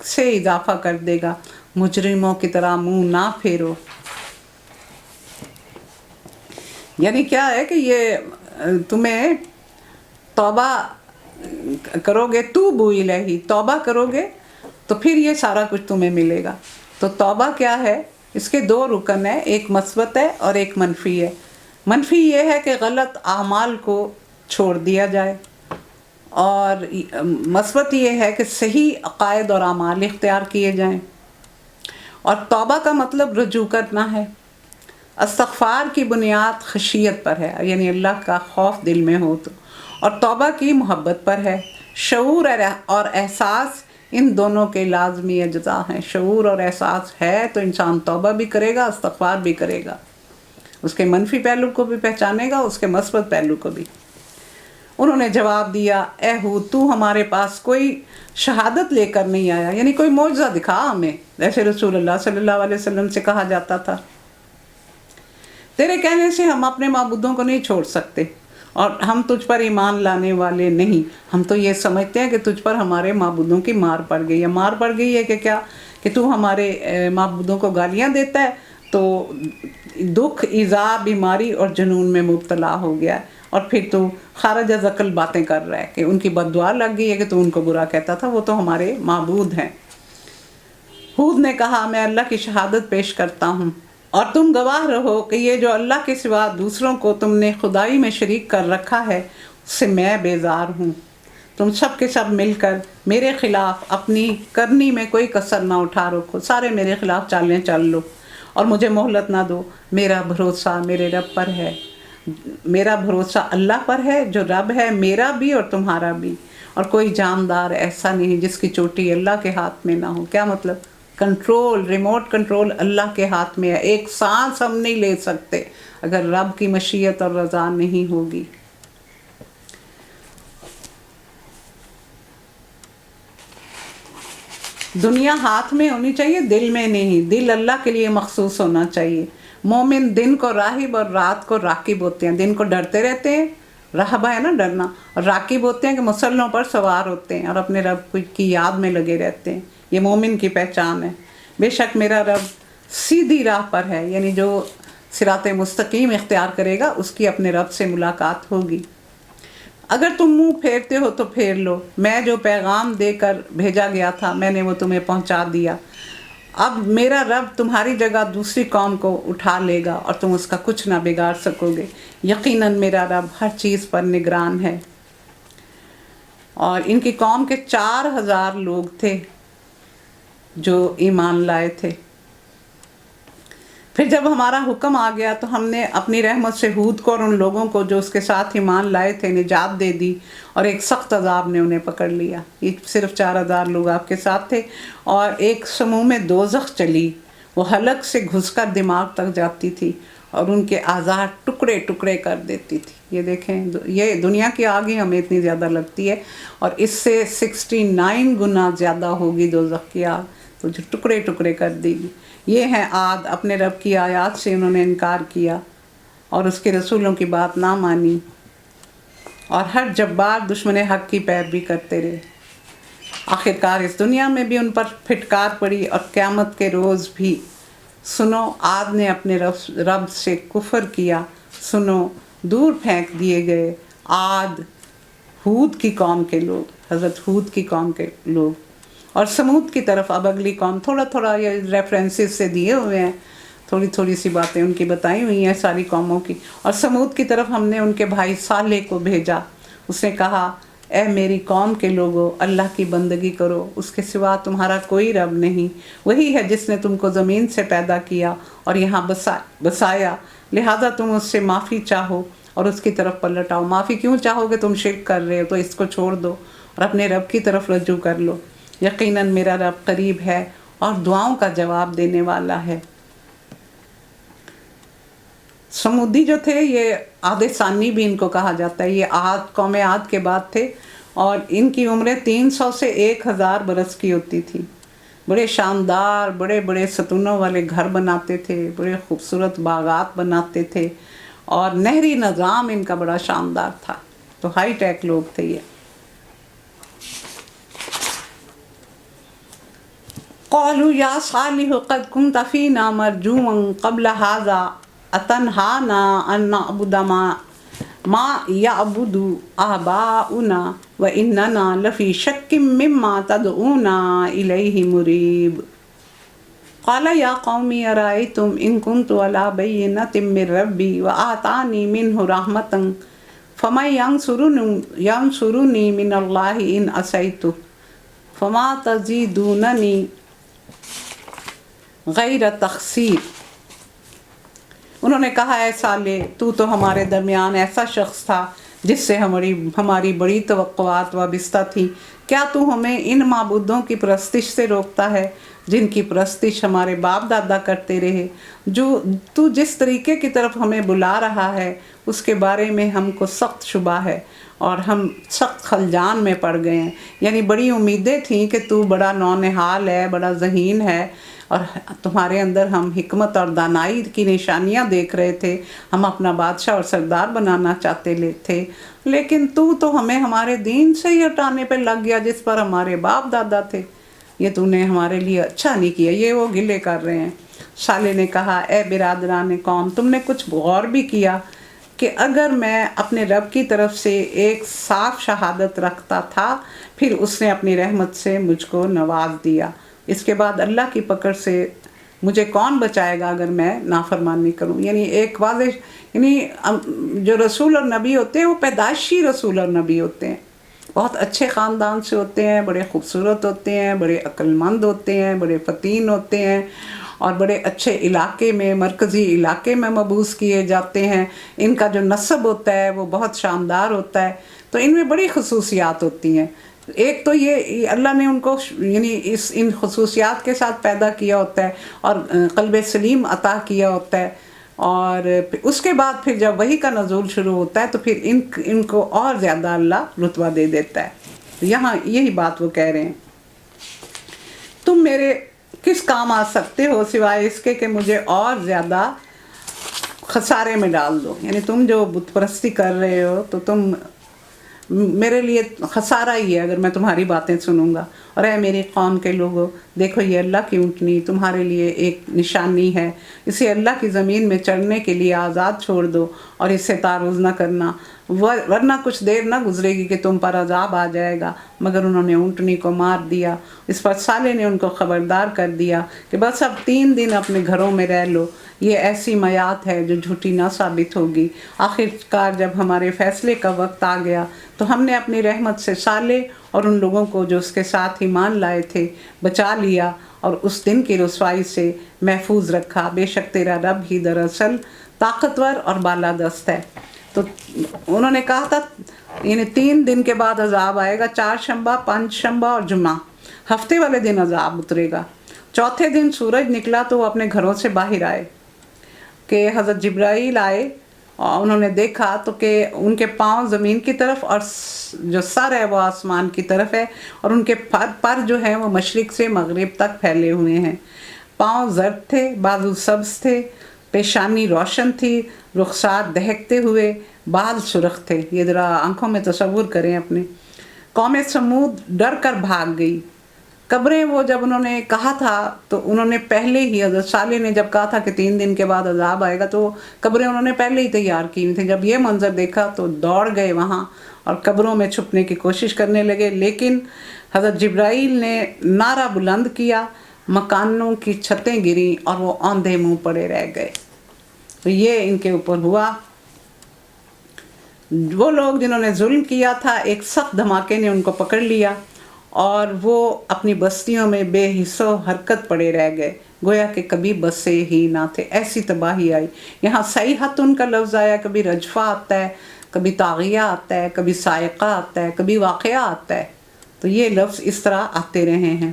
سے اضافہ کر دے گا۔ مجرموں کی طرح منہ نہ پھیرو۔ یعنی کیا ہے کہ یہ تمہیں توبہ کرو گے، توبو الیہ، توبہ کرو گے تو پھر یہ سارا کچھ تمہیں ملے گا۔ تو توبہ کیا ہے؟ اس کے دو رکن ہیں، ایک مثبت ہے اور ایک منفی ہے۔ منفی یہ ہے کہ غلط اعمال کو چھوڑ دیا جائے، اور مثبت یہ ہے کہ صحیح عقائد اور اعمال اختیار کیے جائیں۔ اور توبہ کا مطلب رجوع کرنا ہے۔ استغفار کی بنیاد خشیت پر ہے، یعنی اللہ کا خوف دل میں ہو تو، اور توبہ کی محبت پر ہے۔ شعور اور احساس ان دونوں کے لازمی اجزاء ہیں۔ شعور اور احساس ہے تو انسان توبہ بھی کرے گا، استغفار بھی کرے گا، اس کے منفی پہلو کو بھی پہچانے گا، اس کے مثبت پہلو کو بھی۔ انہوں نے جواب دیا اے ہود، تو ہمارے پاس کوئی شہادت لے کر نہیں آیا، یعنی کوئی معجزہ دکھا ہمیں، جیسے رسول اللہ صلی اللہ علیہ وسلم سے کہا جاتا تھا۔ تیرے کہنے سے ہم اپنے معبودوں کو نہیں چھوڑ سکتے، اور ہم تجھ پر ایمان لانے والے نہیں، ہم تو یہ سمجھتے ہیں کہ تجھ پر ہمارے معبودوں کی مار پڑ گئی ہے۔ مار پڑ گئی ہے کہ کیا؟ کہ تو ہمارے معبودوں کو گالیاں دیتا ہے تو دکھ، ایذا، بیماری اور جنون میں مبتلا ہو گیا ہے، اور پھر تو خارج از عقل باتیں کر رہا ہے کہ ان کی بد دعا لگ گئی ہے کہ تو ان کو برا کہتا تھا، وہ تو ہمارے معبود ہیں۔ ہود نے کہا میں اللہ کی شہادت پیش کرتا ہوں اور تم گواہ رہو کہ یہ جو اللہ کے سوا دوسروں کو تم نے خدائی میں شریک کر رکھا ہے، اس سے میں بیزار ہوں۔ تم سب کے سب مل کر میرے خلاف اپنی کرنی میں کوئی کسر نہ اٹھا رکھو، سارے میرے خلاف چالیں چل لو اور مجھے مہلت نہ دو۔ میرا بھروسہ میرے رب پر ہے، میرا بھروسہ اللہ پر ہے جو رب ہے میرا بھی اور تمہارا بھی، اور کوئی جاندار ایسا نہیں جس کی چوٹی اللہ کے ہاتھ میں نہ ہو۔ کیا مطلب؟ کنٹرول، ریموٹ کنٹرول اللہ کے ہاتھ میں ہے۔ ایک سانس ہم نہیں لے سکتے اگر رب کی مشیت اور رضا نہیں ہوگی۔ دنیا ہاتھ میں ہونی چاہیے، دل میں نہیں، دل اللہ کے لیے مخصوص ہونا چاہیے۔ مومن دن کو راہب اور رات کو راکب ہوتے ہیں، دن کو ڈرتے رہتے ہیں، رہبہ ہے نا ڈرنا، اور راکب ہوتے ہیں کہ مسلحوں پر سوار ہوتے ہیں اور اپنے رب کی یاد میں لگے رہتے ہیں۔ یہ مومن کی پہچان ہے۔ بے شک میرا رب سیدھی راہ پر ہے، یعنی جو صراط مستقیم اختیار کرے گا اس کی اپنے رب سے ملاقات ہوگی۔ اگر تم منہ پھیرتے ہو تو پھیر لو، میں جو پیغام دے کر بھیجا گیا تھا میں نے وہ تمہیں پہنچا دیا۔ اب میرا رب تمہاری جگہ دوسری قوم کو اٹھا لے گا اور تم اس کا کچھ نہ بگاڑ سکو گے۔ یقیناً میرا رب ہر چیز پر نگران ہے۔ اور ان کی قوم کے 4000 لوگ تھے جو ایمان لائے تھے۔ پھر جب ہمارا حکم آ گیا تو ہم نے اپنی رحمت سے ہود کو اور ان لوگوں کو جو اس کے ساتھ ایمان لائے تھے نجات دے دی، اور ایک سخت عذاب نے انہیں پکڑ لیا۔ یہ صرف 4000 لوگ آپ کے ساتھ تھے، اور ایک سموم میں دوزخ چلی، وہ حلق سے گھس کر دماغ تک جاتی تھی اور ان کے اعضاء ٹکڑے ٹکڑے کر دیتی تھی۔ یہ دیکھیں، یہ دنیا کی آگ ہی ہمیں اتنی زیادہ لگتی ہے، اور اس سے 69 گنا زیادہ ہوگی دوزخ کی آگ، تو جو ٹکڑے ٹکڑے کر دے گی۔ یہ ہیں عاد، اپنے رب کی آیات سے انہوں نے انکار کیا اور اس کے رسولوں کی بات نہ مانی، اور ہر جبار دشمن حق کی پیروی کرتے رہے۔ آخرکار اس دنیا میں بھی ان پر پھٹکار پڑی اور قیامت کے روز بھی۔ سنو، عاد نے اپنے رب سے کفر کیا، سنو، دور پھینک دیے گئے عاد، ہود کی قوم کے لوگ، حضرت ہود کی قوم کے لوگ، اور سمود کی طرف اب اگلی قوم۔ تھوڑا تھوڑا یہ ریفرنسز سے دیے ہوئے ہیں، تھوڑی تھوڑی سی باتیں ان کی بتائی ہوئی ہیں ساری قوموں کی۔ اور سمود کی طرف ہم نے ان کے بھائی صالح کو بھیجا۔ اس نے کہا، اے میری قوم کے لوگوں، اللہ کی بندگی کرو، اس کے سوا تمہارا کوئی رب نہیں، وہی ہے جس نے تم کو زمین سے پیدا کیا اور یہاں بسایا، لہذا تم اس سے معافی چاہو اور اس کی طرف پلٹ آؤ۔ معافی کیوں چاہو گے؟ تم شرک کر رہے ہو، تو اس کو چھوڑ دو اور اپنے رب کی طرف رجوع کر لو۔ یقیناً میرا رب قریب ہے اور دعاؤں کا جواب دینے والا ہے۔ سمودی جو تھے، یہ عاد ثانی بھی ان کو کہا جاتا ہے، یہ عاد، قوم عاد کے بعد تھے، اور ان کی عمریں 300 سے 1000 برس کی ہوتی تھی۔ بڑے شاندار، بڑے بڑے ستونوں والے گھر بناتے تھے، بڑے خوبصورت باغات بناتے تھے، اور نہری نظام ان کا بڑا شاندار تھا، تو ہائی ٹیک لوگ تھے یہ۔ قالوا یا صالح قد كنت فينا مرجوا قبل هذا اتنهانا ان نعبد ما يعبد آباؤنا واننا لفي شك مما تدعونا اليه مريب۔ قال یا قوم ارأيتم ان كنت على بينة من ربي وآتاني منه رحمة فمن ينصرني من الله ان عصيته فما تزيدونني غیر تخسیر۔ انہوں نے کہا، اے صالح، تو ہمارے درمیان ایسا شخص تھا جس سے ہماری بڑی توقعات وابستہ تھی، کیا تو ہمیں ان معبودوں کی پرستش سے روکتا ہے جن کی پرستش ہمارے باپ دادا کرتے رہے؟ تو جس طریقے کی طرف ہمیں بلا رہا ہے اس کے بارے میں ہم کو سخت شبہ ہے اور ہم سخت خلجان میں پڑ گئے ہیں۔ یعنی بڑی امیدیں تھیں کہ تو بڑا نونہال ہے، بڑا ذہین ہے، اور تمہارے اندر ہم حکمت اور دانائی کی نشانیاں دیکھ رہے تھے، ہم اپنا بادشاہ اور سردار بنانا چاہتے تھے، لیکن تو ہمیں ہمارے دین سے ہی ہٹانے پہ لگ گیا جس پر ہمارے باپ دادا تھے۔ یہ تو نے ہمارے لیے اچھا نہیں کیا۔ یہ وہ گلے کر رہے ہیں۔ صالح نے کہا، اے برادران قوم، تم نے کچھ غور بھی کیا کہ اگر میں اپنے رب کی طرف سے ایک صاف شہادت رکھتا تھا، پھر اس نے اپنی رحمت سے مجھ کو نواز دیا، اس کے بعد اللہ کی پکڑ سے مجھے کون بچائے گا اگر میں نافرمانی کروں؟ یعنی ایک واضح، یعنی جو رسول اور نبی ہوتے ہیں وہ پیدائشی رسول اور نبی ہوتے ہیں، بہت اچھے خاندان سے ہوتے ہیں، بڑے خوبصورت ہوتے ہیں، بڑے عقل مند ہوتے ہیں، بڑے فطین ہوتے ہیں، اور بڑے اچھے علاقے میں، مرکزی علاقے میں مبعوث کیے جاتے ہیں۔ ان کا جو نسب ہوتا ہے وہ بہت شاندار ہوتا ہے، تو ان میں بڑی خصوصیات ہوتی ہیں۔ ایک تو یہ اللہ نے ان کو یعنی ان خصوصیات کے ساتھ پیدا کیا ہوتا ہے اور قلب سلیم عطا کیا ہوتا ہے، اور اس کے بعد پھر جب وحی کا نزول شروع ہوتا ہے تو پھر ان کو اور زیادہ اللہ رتبہ دے دیتا ہے۔ یہاں یہی بات وہ کہہ رہے ہیں۔ تم میرے کس کام آ سکتے ہو سوائے اس کے کہ مجھے اور زیادہ خسارے میں ڈال دو. یعنی تم جو بت پرستی کر رہے ہو تو تم میرے لیے خسارہ ہی ہے اگر میں تمہاری باتیں سنوں گا. اور اے میری قوم کے لوگوں، دیکھو یہ اللہ کی اونٹنی تمہارے لیے ایک نشانی ہے، اسے اللہ کی زمین میں چڑھنے کے لیے آزاد چھوڑ دو اور اس سے تعرض نہ کرنا، ورنہ کچھ دیر نہ گزرے گی کہ تم پر عذاب آ جائے گا. مگر انہوں نے اونٹنی کو مار دیا. اس پر صالح نے ان کو خبردار کر دیا کہ بس اب 3 دن اپنے گھروں میں رہ لو، یہ ایسی میات ہے جو جھوٹی نہ ثابت ہوگی. آخر کار جب ہمارے فیصلے کا وقت آ گیا تو ہم نے اپنی رحمت سے صالح اور ان لوگوں کو جو اس کے ساتھ ایمان لائے تھے بچا لیا اور اس دن کی رسوائی سے محفوظ رکھا. بے شک تیرا رب ہی دراصل طاقتور اور بالادست ہے. تو انہوں نے کہا تھا یعنی 3 دن کے بعد عذاب آئے گا، 4 شنبہ، 5 شنبہ اور جمعہ، ہفتے والے دن عذاب اترے گا. چوتھے دن سورج نکلا تو وہ اپنے گھروں سے باہر آئے کہ حضرت جبرائیل آئے اور انہوں نے دیکھا تو کہ ان کے پاؤں زمین کی طرف اور جو سر ہے وہ آسمان کی طرف ہے، اور ان کے پر جو ہیں وہ مشرق سے مغرب تک پھیلے ہوئے ہیں. پاؤں زرد تھے، بازو سبز تھے، پیشانی روشن تھی، رخسار دہکتے ہوئے، بال سرخ تھے. یہ ذرا آنکھوں میں تصور کریں اپنے. قوم سمود ڈر کر بھاگ گئی. قبریں وہ جب انہوں نے کہا تھا تو انہوں نے پہلے ہی حضرت صالح نے جب کہا تھا کہ 3 دن کے بعد عذاب آئے گا تو قبریں انہوں نے پہلے ہی تیار کی ہوئی تھیں. جب یہ منظر دیکھا تو دوڑ گئے وہاں اور قبروں میں چھپنے کی کوشش کرنے لگے، لیکن حضرت جبرائیل نے نعرہ بلند کیا، مکانوں کی چھتیں گریں اور وہ اوندھے منہ پڑے رہ گئے. تو یہ ان کے اوپر ہوا. وہ لوگ جنہوں نے ظلم کیا تھا ایک سخت دھماکے نے ان کو پکڑ لیا اور وہ اپنی بستیوں میں بے حس و حرکت پڑے رہ گئے، گویا کہ کبھی بسے ہی نہ تھے. ایسی تباہی آئی. یہاں صیحۃ کا لفظ آیا، کبھی رجفہ آتا ہے، کبھی طاغیہ آتا ہے، کبھی صاعقہ آتا ہے، کبھی واقعہ آتا ہے. تو یہ لفظ اس طرح آتے رہے ہیں.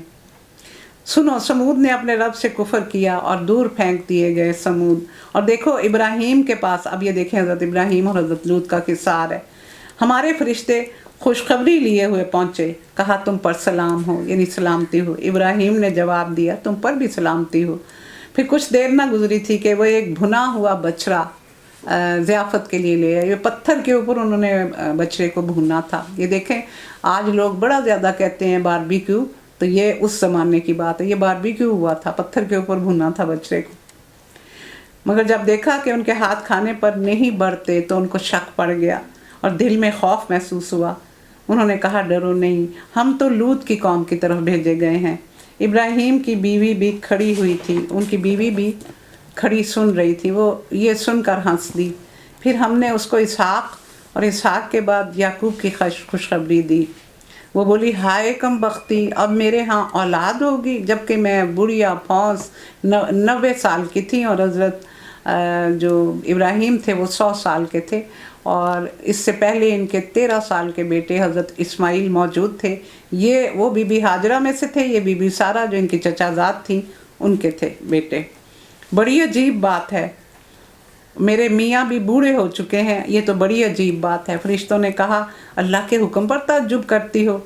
سنو، سمود نے اپنے رب سے کفر کیا اور دور پھینک دیے گئے سمود. اور دیکھو ابراہیم کے پاس، اب یہ دیکھیں حضرت ابراہیم اور حضرت لوط کا قصہ آ رہا ہے. ہمارے فرشتے خوشخبری لیے ہوئے پہنچے، کہا تم پر سلام ہو، یعنی سلامتی ہو. ابراہیم نے جواب دیا تم پر بھی سلامتی ہو. پھر کچھ دیر نہ گزری تھی کہ وہ ایک بھنا ہوا بچڑا ضیافت کے لیے لے آئے. یہ پتھر کے اوپر انہوں نے بچڑے کو بھونا تھا. یہ دیکھیں آج لوگ بڑا زیادہ کہتے ہیں باربیکیو، تو یہ اس زمانے کی بات ہے. یہ باربیکیو ہوا تھا، پتھر کے اوپر بھونا تھا بچڑے کو. مگر جب دیکھا کہ ان کے ہاتھ کھانے پر نہیں بڑھتے تو ان کو شک پڑ گیا اور دل میں خوف محسوس ہوا. انہوں نے کہا ڈرو نہیں، ہم تو لوط کی قوم کی طرف بھیجے گئے ہیں. ابراہیم کی بیوی بھی کھڑی ہوئی تھی، ان کی بیوی بھی کھڑی سن رہی تھی. وہ یہ سن کر ہنس دی. پھر ہم نے اس کو اسحاق اور اسحاق کے بعد یعقوب کی خوشخبری دی. وہ بولی ہائے کم بختی، اب میرے ہاں اولاد ہوگی جبکہ میں بڑھیا پھوس 90 سال کی تھی اور حضرت جو ابراہیم تھے وہ 100 سال کے تھے، اور اس سے پہلے ان کے 13 سال کے بیٹے حضرت اسماعیل موجود تھے. یہ وہ بی بی ہاجرہ میں سے تھے، یہ بی بی سارہ جو ان کی چچا زاد تھیں ان کے تھے بیٹے. بڑی عجیب بات ہے، میرے میاں بھی بوڑھے ہو چکے ہیں، یہ تو بڑی عجیب بات ہے. فرشتوں نے کہا اللہ کے حکم پر تعجب کرتی ہو؟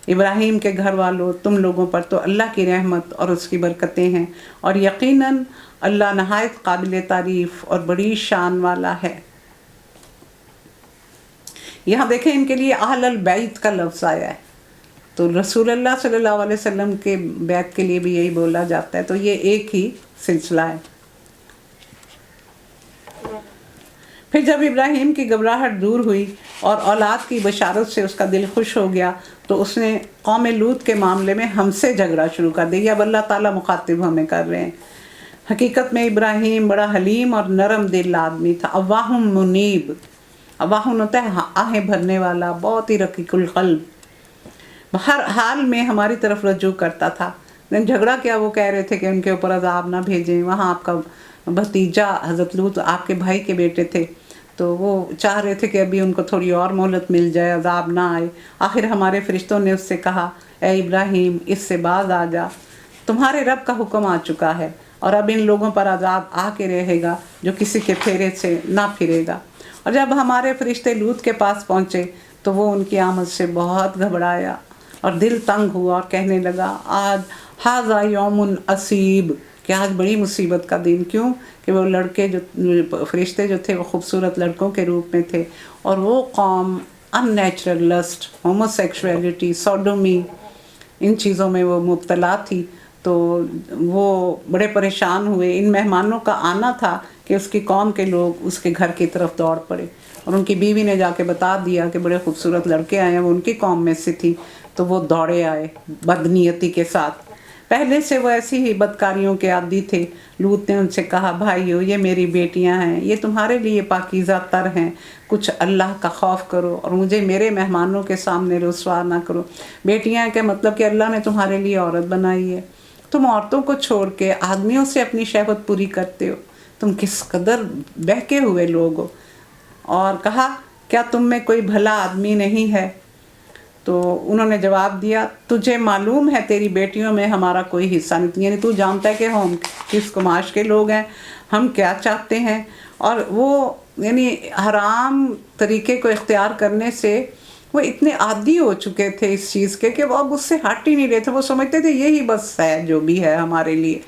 ابراہیم کے گھر والوں، تم لوگوں پر تو اللہ کی رحمت اور اس کی برکتیں ہیں، اور یقیناً اللہ نہایت قابل تعریف اور بڑی شان والا ہے. یہاں دیکھیں ان کے لیے اہل البیت کا لفظ آیا ہے، تو رسول اللہ صلی اللہ علیہ وسلم کے بیت کے لیے بھی یہی بولا جاتا ہے. تو یہ ایک ہی سلسلہ ہے. پھر جب ابراہیم کی گھبراہٹ دور ہوئی اور اولاد کی بشارت سے اس کا دل خوش ہو گیا تو اس نے قوم لوط کے معاملے میں ہم سے جھگڑا شروع کر دیا. اب اللہ تعالیٰ مخاطب ہمیں کر رہے ہیں. حقیقت میں ابراہیم بڑا حلیم اور نرم دل آدمی تھا. اواہم منیب، اواہن ہوتا ہے آہیں بھرنے والا، بہت ہی رقیق القلب، ہر حال میں ہماری طرف رجوع کرتا تھا. لیکن جھگڑا کیا، وہ کہہ رہے تھے کہ ان کے اوپر عذاب نہ بھیجیں. وہاں آپ کا بھتیجا حضرت لوط آپ کے بھائی کے بیٹے تھے، تو وہ چاہ رہے تھے کہ ابھی ان کو تھوڑی اور مہلت مل جائے، عذاب نہ آئے. آخر ہمارے فرشتوں نے اس سے کہا اے ابراہیم اس سے باز آ جا، تمہارے رب کا حکم آ چکا ہے اور اب ان لوگوں پر عذاب آ کے رہے گا جو کسی کے پھیرے سے نہ پھرے گا. اور جب ہمارے فرشتے لوط کے پاس پہنچے تو وہ ان کی آمد سے بہت گھبرایا اور دل تنگ ہوا اور کہنے لگا آج ہاذا یوم عصیب، کہ آج بڑی مصیبت کا دن. کیوں کہ وہ لڑکے جو فرشتے جو تھے وہ خوبصورت لڑکوں کے روپ میں تھے، اور وہ قوم ان نیچرل لسٹ، ہومو سیکشولیٹی، سوڈومی، ان چیزوں میں وہ مبتلا تھی. تو وہ بڑے پریشان ہوئے. ان مہمانوں کا آنا تھا کہ اس کی قوم کے لوگ اس کے گھر کی طرف دوڑ پڑے، اور ان کی بیوی نے جا کے بتا دیا کہ بڑے خوبصورت لڑکے آئے ہیں، وہ ان کی قوم میں سے تھی. تو وہ دوڑے آئے بدنیتی کے ساتھ. پہلے سے وہ ایسی ہی بدکاریوں کے عادی تھے. لوط نے ان سے کہا بھائیو یہ میری بیٹیاں ہیں، یہ تمہارے لیے پاکیزہ تر ہیں، کچھ اللہ کا خوف کرو اور مجھے میرے مہمانوں کے سامنے رسوا نہ کرو. بیٹیاں کا مطلب کہ اللہ نے تمہارے لیے عورت بنائی ہے. تم عورتوں کو چھوڑ کے آدمیوں سے اپنی شہوت پوری کرتے ہو. تم کس قدر بہکے ہوئے لوگ ہو. اور کہا کیا تم میں کوئی بھلا آدمی نہیں ہے؟ تو انہوں نے جواب دیا تجھے معلوم ہے تیری بیٹیوں میں ہمارا کوئی حصہ نہیں، یعنی تو جانتا ہے کہ ہم کس کماش کے لوگ ہیں، ہم کیا چاہتے ہیں. اور وہ یعنی حرام طریقے کو اختیار کرنے سے وہ اتنے عادی ہو چکے تھے اس چیز کے کہ وہ اب اس سے ہٹ ہی نہیں رہے تھے. وہ سمجھتے تھے یہی بس ہے جو بھی ہے ہمارے لیے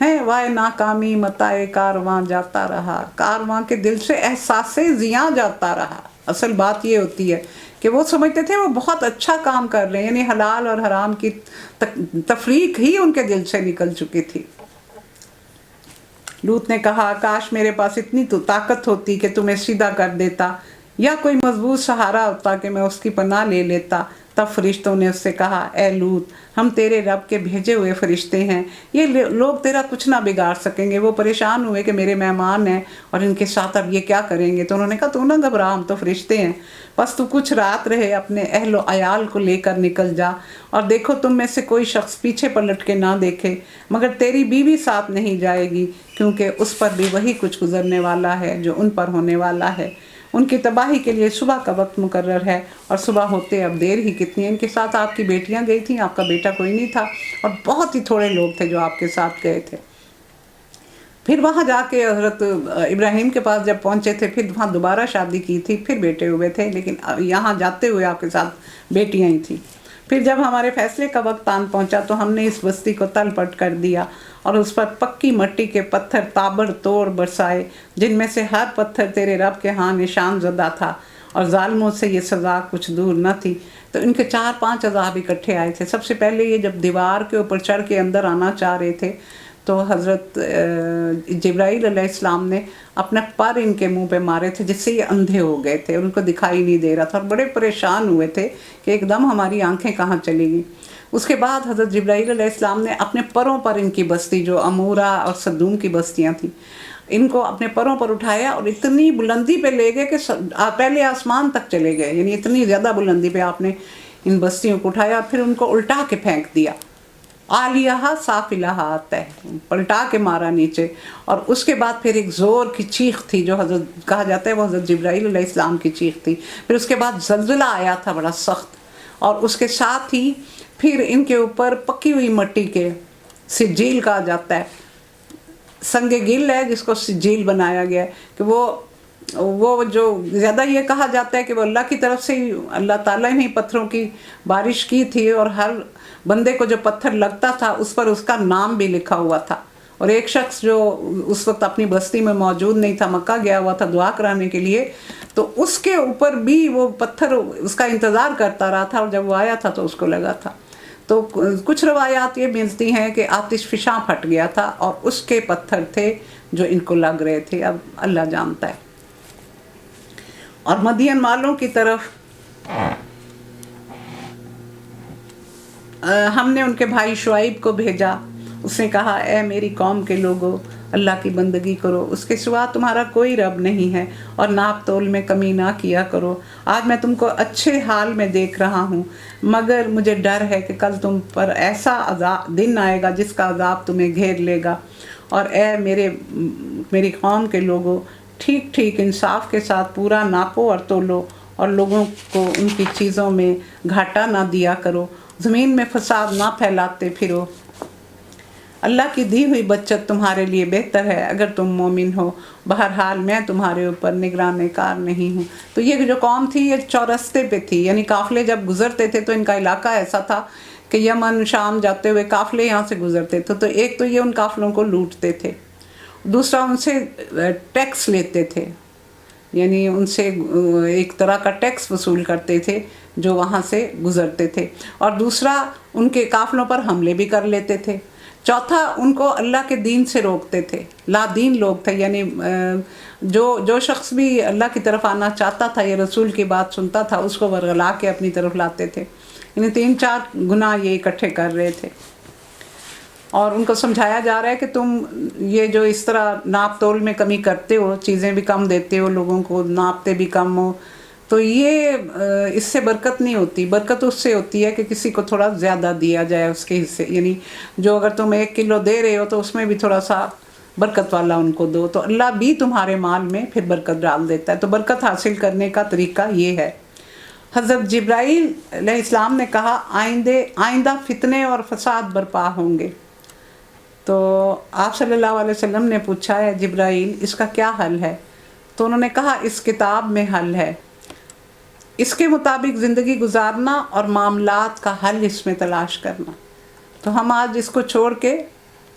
ہے. وائے ناکامی متائے کارواں جاتا رہا، کارواں کے دل سے احساس زیاں جاتا رہا. اصل بات یہ ہوتی ہے کہ وہ سمجھتے تھے وہ بہت اچھا کام کر رہے ہیں، یعنی حلال اور حرام کی تفریق ہی ان کے دل سے نکل چکی تھی. لوط نے کہا کاش میرے پاس اتنی تو طاقت ہوتی کہ تمہیں سیدھا کر دیتا، یا کوئی مضبوط سہارا ہوتا کہ میں اس کی پناہ لے لیتا. تب فرشتوں نے اس سے کہا اے لوط ہم تیرے رب کے بھیجے ہوئے فرشتے ہیں، یہ لوگ تیرا کچھ نہ بگاڑ سکیں گے. وہ پریشان ہوئے کہ میرے مہمان ہیں اور ان کے ساتھ اب یہ کیا کریں گے. تو انہوں نے کہا تو نہ گھبرا، ہم تو فرشتے ہیں، بس تو کچھ رات رہے اپنے اہل و عیال کو لے کر نکل جا، اور دیکھو تم میں سے کوئی شخص پیچھے پلٹ کے نہ دیکھے، مگر تیری بیوی ساتھ نہیں جائے گی، کیونکہ اس پر بھی وہی کچھ گزرنے والا ہے جو ان پر ہونے والا ہے. ان کی تباہی کے لیے صبح کا وقت مقرر ہے، اور صبح ہوتے اب دیر ہی کتنی. ان کے ساتھ آپ کی بیٹیاں گئی تھیں، آپ کا بیٹا کوئی نہیں تھا، اور بہت ہی تھوڑے لوگ تھے جو آپ کے ساتھ گئے تھے. پھر وہاں جا کے حضرت ابراہیم کے پاس جب پہنچے تھے، پھر وہاں دوبارہ شادی کی تھی، پھر بیٹے ہوئے تھے، لیکن یہاں جاتے ہوئے آپ کے ساتھ بیٹیاں ہی تھیں. پھر جب ہمارے فیصلے کا وقت آن پہنچا تو ہم نے اس بستی کو تل پٹ کر دیا اور اس پر پکی مٹی کے پتھر تابڑ توڑ برسائے، جن میں سے ہر پتھر تیرے رب کے ہاں نشان زدہ تھا، اور ظالموں سے یہ سزا کچھ دور نہ تھی. تو ان کے 4-5 عذاب اکٹھے آئے تھے. سب سے پہلے یہ جب دیوار کے اوپر چڑھ کے اندر آنا چاہ رہے تھے تو حضرت جبرائیل علیہ السلام نے اپنا پر ان کے منہ پہ مارے تھے، جس سے یہ اندھے ہو گئے تھے، ان کو دکھائی نہیں دے رہا تھا، اور بڑے پریشان ہوئے تھے کہ ایک دم ہماری آنکھیں کہاں چلی گئیں. اس کے بعد حضرت جبرائیل علیہ السلام نے اپنے پروں پر ان کی بستی جو امورہ اور صدوم کی بستیاں تھیں، ان کو اپنے پروں پر اٹھایا اور اتنی بلندی پہ لے گئے کہ پہلے آسمان تک چلے گئے. یعنی اتنی زیادہ بلندی پہ آپ نے ان بستیوں کو اٹھایا، پھر ان کو الٹا کے پھینک دیا. عالیہا سافلہا آتا ہے، پلٹا کے مارا نیچے. اور اس کے بعد پھر ایک زور کی چیخ تھی جو حضرت کہا جاتا ہے وہ حضرت جبرائیل علیہ السلام کی چیخ تھی. پھر اس کے بعد زلزلہ آیا تھا بڑا سخت، اور اس کے ساتھ ہی پھر ان کے اوپر پکی ہوئی مٹی کے سجیل کہا جاتا ہے، سنگ گل ہے جس کو سجیل بنایا گیا ہے، کہ وہ جو زیادہ یہ کہا جاتا ہے کہ وہ اللہ کی طرف سے ہی اللہ تعالیٰ نے پتھروں کی بارش کی تھی، اور ہر بندے کو جو پتھر لگتا تھا اس پر اس کا نام بھی لکھا ہوا تھا. اور ایک شخص جو اس وقت اپنی بستی میں موجود نہیں تھا، مکہ گیا ہوا تھا دعا کرانے کے لیے، تو اس کے اوپر بھی وہ پتھر اس کا انتظار کرتا رہا تھا، اور جب وہ آیا تھا تو اس کو لگا تھا. تو کچھ روایات یہ ملتی ہیں کہ آتش فشاں پھٹ گیا تھا اور اس کے پتھر تھے جو ان کو لگ رہے تھے. اب اللہ جانتا ہے. اور مدین والوں کی طرف ہم نے ان کے بھائی شعیب کو بھیجا. اس نے کہا اے میری قوم کے لوگو، اللہ کی بندگی کرو، اس کے سوا تمہارا کوئی رب نہیں ہے، اور ناپ تول میں کمی نہ کیا کرو. آج میں تم کو اچھے حال میں دیکھ رہا ہوں، مگر مجھے ڈر ہے کہ کل تم پر ایسا دن آئے گا جس کا عذاب تمہیں گھیر لے گا. اور اے میری قوم کے لوگو، ٹھیک ٹھیک انصاف کے ساتھ پورا ناپو اور تولو، اور لوگوں کو ان کی چیزوں میں گھاٹا نہ دیا کرو، زمین میں فساد نہ پھیلاتے پھرو. اللہ کی دی ہوئی بچت تمہارے لیے بہتر ہے اگر تم مومن ہو، بہرحال میں تمہارے اوپر نگران کار نہیں ہوں۔ تو یہ جو قوم تھی یہ چورستے پہ تھی، یعنی قافلے جب گزرتے تھے تو ان کا علاقہ ایسا تھا کہ یمن شام جاتے ہوئے قافلے یہاں سے گزرتے تھے، تو ایک تو یہ ان قافلوں کو لوٹتے تھے، دوسرا ان سے ٹیکس لیتے تھے، یعنی ان سے ایک طرح کا ٹیکس وصول کرتے تھے جو وہاں سے گزرتے تھے، اور دوسرا ان کے قافلوں پر حملے بھی کر لیتے تھے، چوتھا ان کو اللہ کے دین سے روکتے تھے، لا دین لوگ تھے، یعنی جو شخص بھی اللہ کی طرف آنا چاہتا تھا یا رسول کی بات سنتا تھا اس کو ورغلا کے اپنی طرف لاتے تھے، یعنی 3-4 گناہ یہ اکٹھے کر رہے تھے۔ اور ان کو سمجھایا جا رہا ہے کہ تم یہ جو اس طرح ناپ تول میں کمی کرتے ہو، چیزیں بھی کم دیتے ہو، لوگوں کو ناپتے بھی کم ہو، تو یہ اس سے برکت نہیں ہوتی، برکت اس سے ہوتی ہے کہ کسی کو تھوڑا زیادہ دیا جائے اس کے حصے، یعنی جو اگر تم 1 کلو دے رہے ہو تو اس میں بھی تھوڑا سا برکت والا ان کو دو، تو اللہ بھی تمہارے مال میں پھر برکت ڈال دیتا ہے۔ تو برکت حاصل کرنے کا طریقہ یہ ہے۔ حضرت جبرائیل علیہ السلام نے کہا آئندہ فتنے اور فساد برپا ہوں گے، تو آپ صلی اللہ علیہ وسلم نے پوچھا ہے جبرائیل اس کا کیا حل ہے؟ تو انہوں نے کہا اس کتاب میں حل ہے، اس کے مطابق زندگی گزارنا اور معاملات کا حل اس میں تلاش کرنا۔ تو ہم آج اس کو چھوڑ کے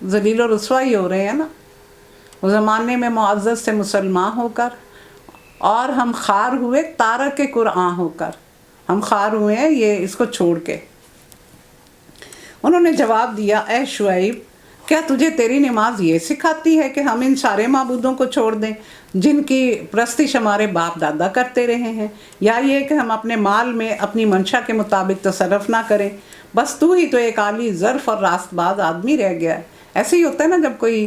ذلیل و رسوا ہی ہو رہے ہیں نا، اس زمانے میں معزز سے مسلمان ہو کر، اور ہم خار ہوئے تارک قرآن ہو کر، ہم خار ہوئے ہیں یہ اس کو چھوڑ کے۔ انہوں نے جواب دیا اے شعیب، کیا تجھے تیری نماز یہ سکھاتی ہے کہ ہم ان سارے معبودوں کو چھوڑ دیں جن کی پرستش ہمارے باپ دادا کرتے رہے ہیں، یا یہ کہ ہم اپنے مال میں اپنی منشا کے مطابق تصرف نہ کریں؟ بس تو ہی تو ایک عالی ظرف اور راست باز آدمی رہ گیا ہے۔ ایسے ہی ہوتا ہے نا جب کوئی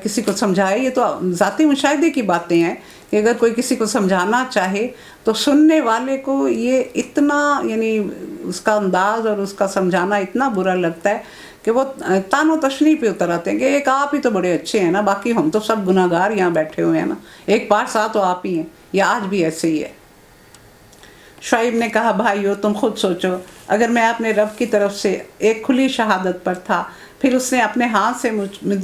کسی کو سمجھائے، یہ تو ذاتی مشاہدے کی باتیں ہیں کہ اگر کوئی کسی کو سمجھانا چاہے تو سننے والے کو یہ اتنا، یعنی اس کا انداز اور اس کا سمجھانا اتنا برا لگتا ہے کہ وہ تان و تشنی پہ اتر آتے ہیں کہ ایک آپ ہی تو بڑے اچھے ہیں نا، باقی ہم تو سب گناہ گار یہاں بیٹھے ہوئے ہیں نا، ایک پارسا تو آپ ہی ہیں۔ یہ آج بھی ایسے ہی ہے۔ شعیب نے کہا بھائیو تم خود سوچو، اگر میں اپنے رب کی طرف سے ایک کھلی شہادت پر تھا، پھر اس نے اپنے ہاتھ سے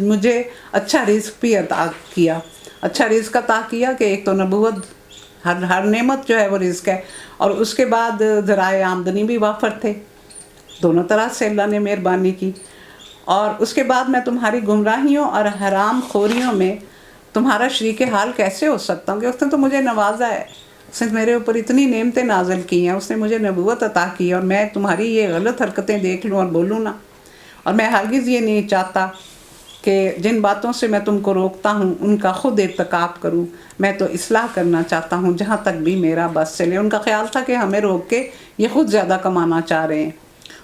مجھے اچھا رزق بھی عطا کیا، اچھا رزق عطا کیا کہ ایک تو نبوت، ہر نعمت جو ہے وہ رزق ہے، اور اس کے بعد ذرائع آمدنی بھی وافر تھے، دونوں طرح سے اللہ نے مہربانی کی، اور اس کے بعد میں تمہاری گمراہیوں اور حرام خوریوں میں تمہارا شریک حال کیسے ہو سکتا ہوں کہ اس نے تو مجھے نوازا ہے، اس نے میرے اوپر اتنی نعمتیں نازل کی ہیں، اس نے مجھے نبوت عطا کی، اور میں تمہاری یہ غلط حرکتیں دیکھ لوں اور بولوں نا؟ اور میں ہرگز یہ نہیں چاہتا کہ جن باتوں سے میں تم کو روکتا ہوں ان کا خود ارتکاب کروں، میں تو اصلاح کرنا چاہتا ہوں جہاں تک بھی میرا بس چلے۔ ان کا خیال تھا کہ ہمیں روک کے یہ خود زیادہ کمانا چاہ رہے ہیں،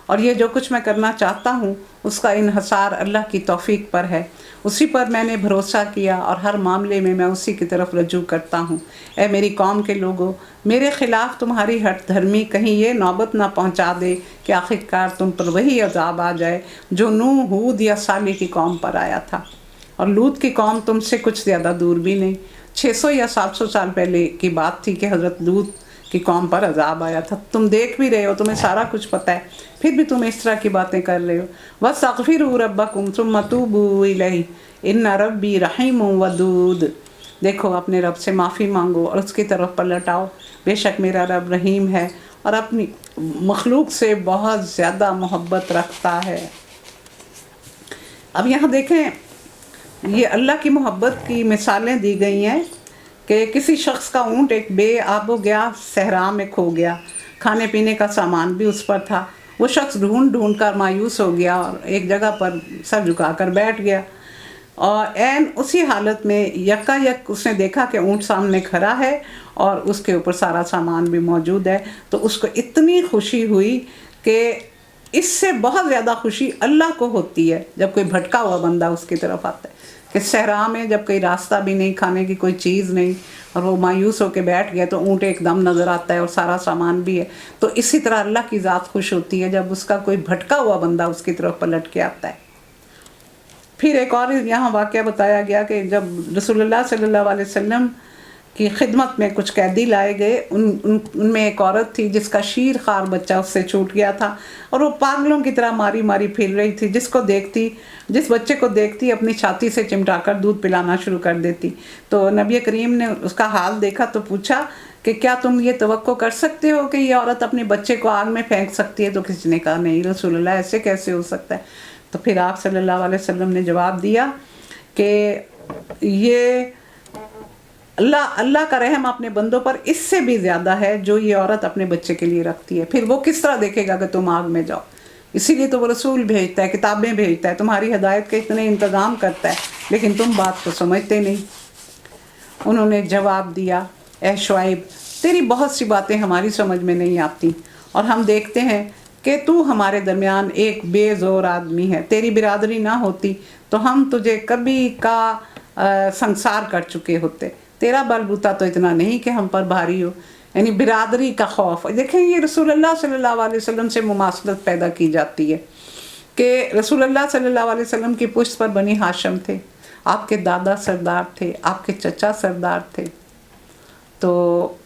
اور یہ جو کچھ میں کرنا چاہتا ہوں اس کا انحصار اللہ کی توفیق پر ہے، اسی پر میں نے بھروسہ کیا، اور ہر معاملے میں میں اسی کی طرف رجوع کرتا ہوں۔ اے میری قوم کے لوگوں، میرے خلاف تمہاری ہٹ دھرمی کہیں یہ نوبت نہ پہنچا دے کہ آخرکار تم پر وہی عذاب آ جائے جو نوح، ہود یا صالح کی قوم پر آیا تھا، اور لوط کی قوم تم سے کچھ زیادہ دور بھی نہیں۔ 600 یا 700 سال پہلے کی بات تھی کہ حضرت لوط کی قوم پر عذاب آیا تھا، تم دیکھ بھی رہے ہو، تمہیں سارا کچھ پتہ ہے، پھر بھی تم اس طرح کی باتیں کر رہے ہو۔ وَاسْتَغْفِرُوا رَبَّكُمْ ثُمَّ تُوبُوا إِلَيْهِ إِنَّ رَبِّي رَحِيمٌ وَدُودٌ۔ دیکھو اپنے رب سے معافی مانگو اور اس کی طرف پلٹ آؤ، بے شک میرا رب رحیم ہے اور اپنی مخلوق سے بہت زیادہ محبت رکھتا ہے۔ اب یہاں دیکھیں یہ اللہ کی محبت کی مثالیں دی گئی ہیں کہ کسی شخص کا اونٹ ایک بے آب و گیا صحرا میں کھو گیا، کھانے پینے کا سامان بھی اس پر تھا، وہ شخص ڈھونڈ کر مایوس ہو گیا اور ایک جگہ پر سر جھکا کر بیٹھ گیا، اور عین اسی حالت میں یکا یک اس نے دیکھا کہ اونٹ سامنے کھڑا ہے اور اس کے اوپر سارا سامان بھی موجود ہے، تو اس کو اتنی خوشی ہوئی کہ اس سے بہت زیادہ خوشی اللہ کو ہوتی ہے جب کوئی بھٹکا ہوا بندہ اس کی طرف آتا ہے، کہ صحرا میں جب کوئی راستہ بھی نہیں، کھانے کی کوئی چیز نہیں، اور وہ مایوس ہو کے بیٹھ گیا تو اونٹ ایک دم نظر آتا ہے اور سارا سامان بھی ہے، تو اسی طرح اللہ کی ذات خوش ہوتی ہے جب اس کا کوئی بھٹکا ہوا بندہ اس کی طرف پلٹ کے آتا ہے۔ پھر ایک اور یہاں واقعہ بتایا گیا کہ جب رسول اللہ صلی اللہ علیہ وسلم کی خدمت میں کچھ قیدی لائے گئے. ان میں ایک عورت تھی جس کا شیر خوار بچہ اس سے چھوٹ گیا تھا اور وہ پاگلوں کی طرح ماری ماری پھر رہی تھی. جس بچے کو دیکھتی اپنی چھاتی سے چمٹا کر دودھ پلانا شروع کر دیتی. تو نبی کریم نے اس کا حال دیکھا تو پوچھا کہ کیا تم یہ توقع کر سکتے ہو کہ یہ عورت اپنے بچے کو آگ میں پھینک سکتی ہے؟ تو کسی نے کہا نہیں رسول اللہ، ایسے کیسے ہو سکتا ہے؟ تو پھر آپ صلی اللہ علیہ وسلم نے جواب دیا کہ یہ اللہ کا رحم اپنے بندوں پر اس سے بھی زیادہ ہے جو یہ عورت اپنے بچے کے لیے رکھتی ہے. پھر وہ کس طرح دیکھے گا کہ تم آگ میں جاؤ؟ اسی لیے تو وہ رسول بھیجتا ہے، کتابیں بھیجتا ہے، تمہاری ہدایت کے اتنے انتظام کرتا ہے، لیکن تم بات کو سمجھتے نہیں. انہوں نے جواب دیا اے شعیب، تیری بہت سی باتیں ہماری سمجھ میں نہیں آتی اور ہم دیکھتے ہیں کہ تو ہمارے درمیان ایک بے زور آدمی ہے. تیری برادری نہ ہوتی تو ہم تجھے کبھی کا سنسار کر چکے ہوتے. تیرا بل بوتا تو اتنا نہیں کہ ہم پر بھاری ہو. یعنی برادری کا خوف. دیکھیں یہ رسول اللہ صلی اللہ علیہ وسلم سے مماثلت پیدا کی جاتی ہے کہ رسول اللہ صلی اللہ علیہ وسلم کی پشت پر بنی ہاشم تھے، آپ کے دادا سردار تھے، آپ کے چچا سردار تھے، تو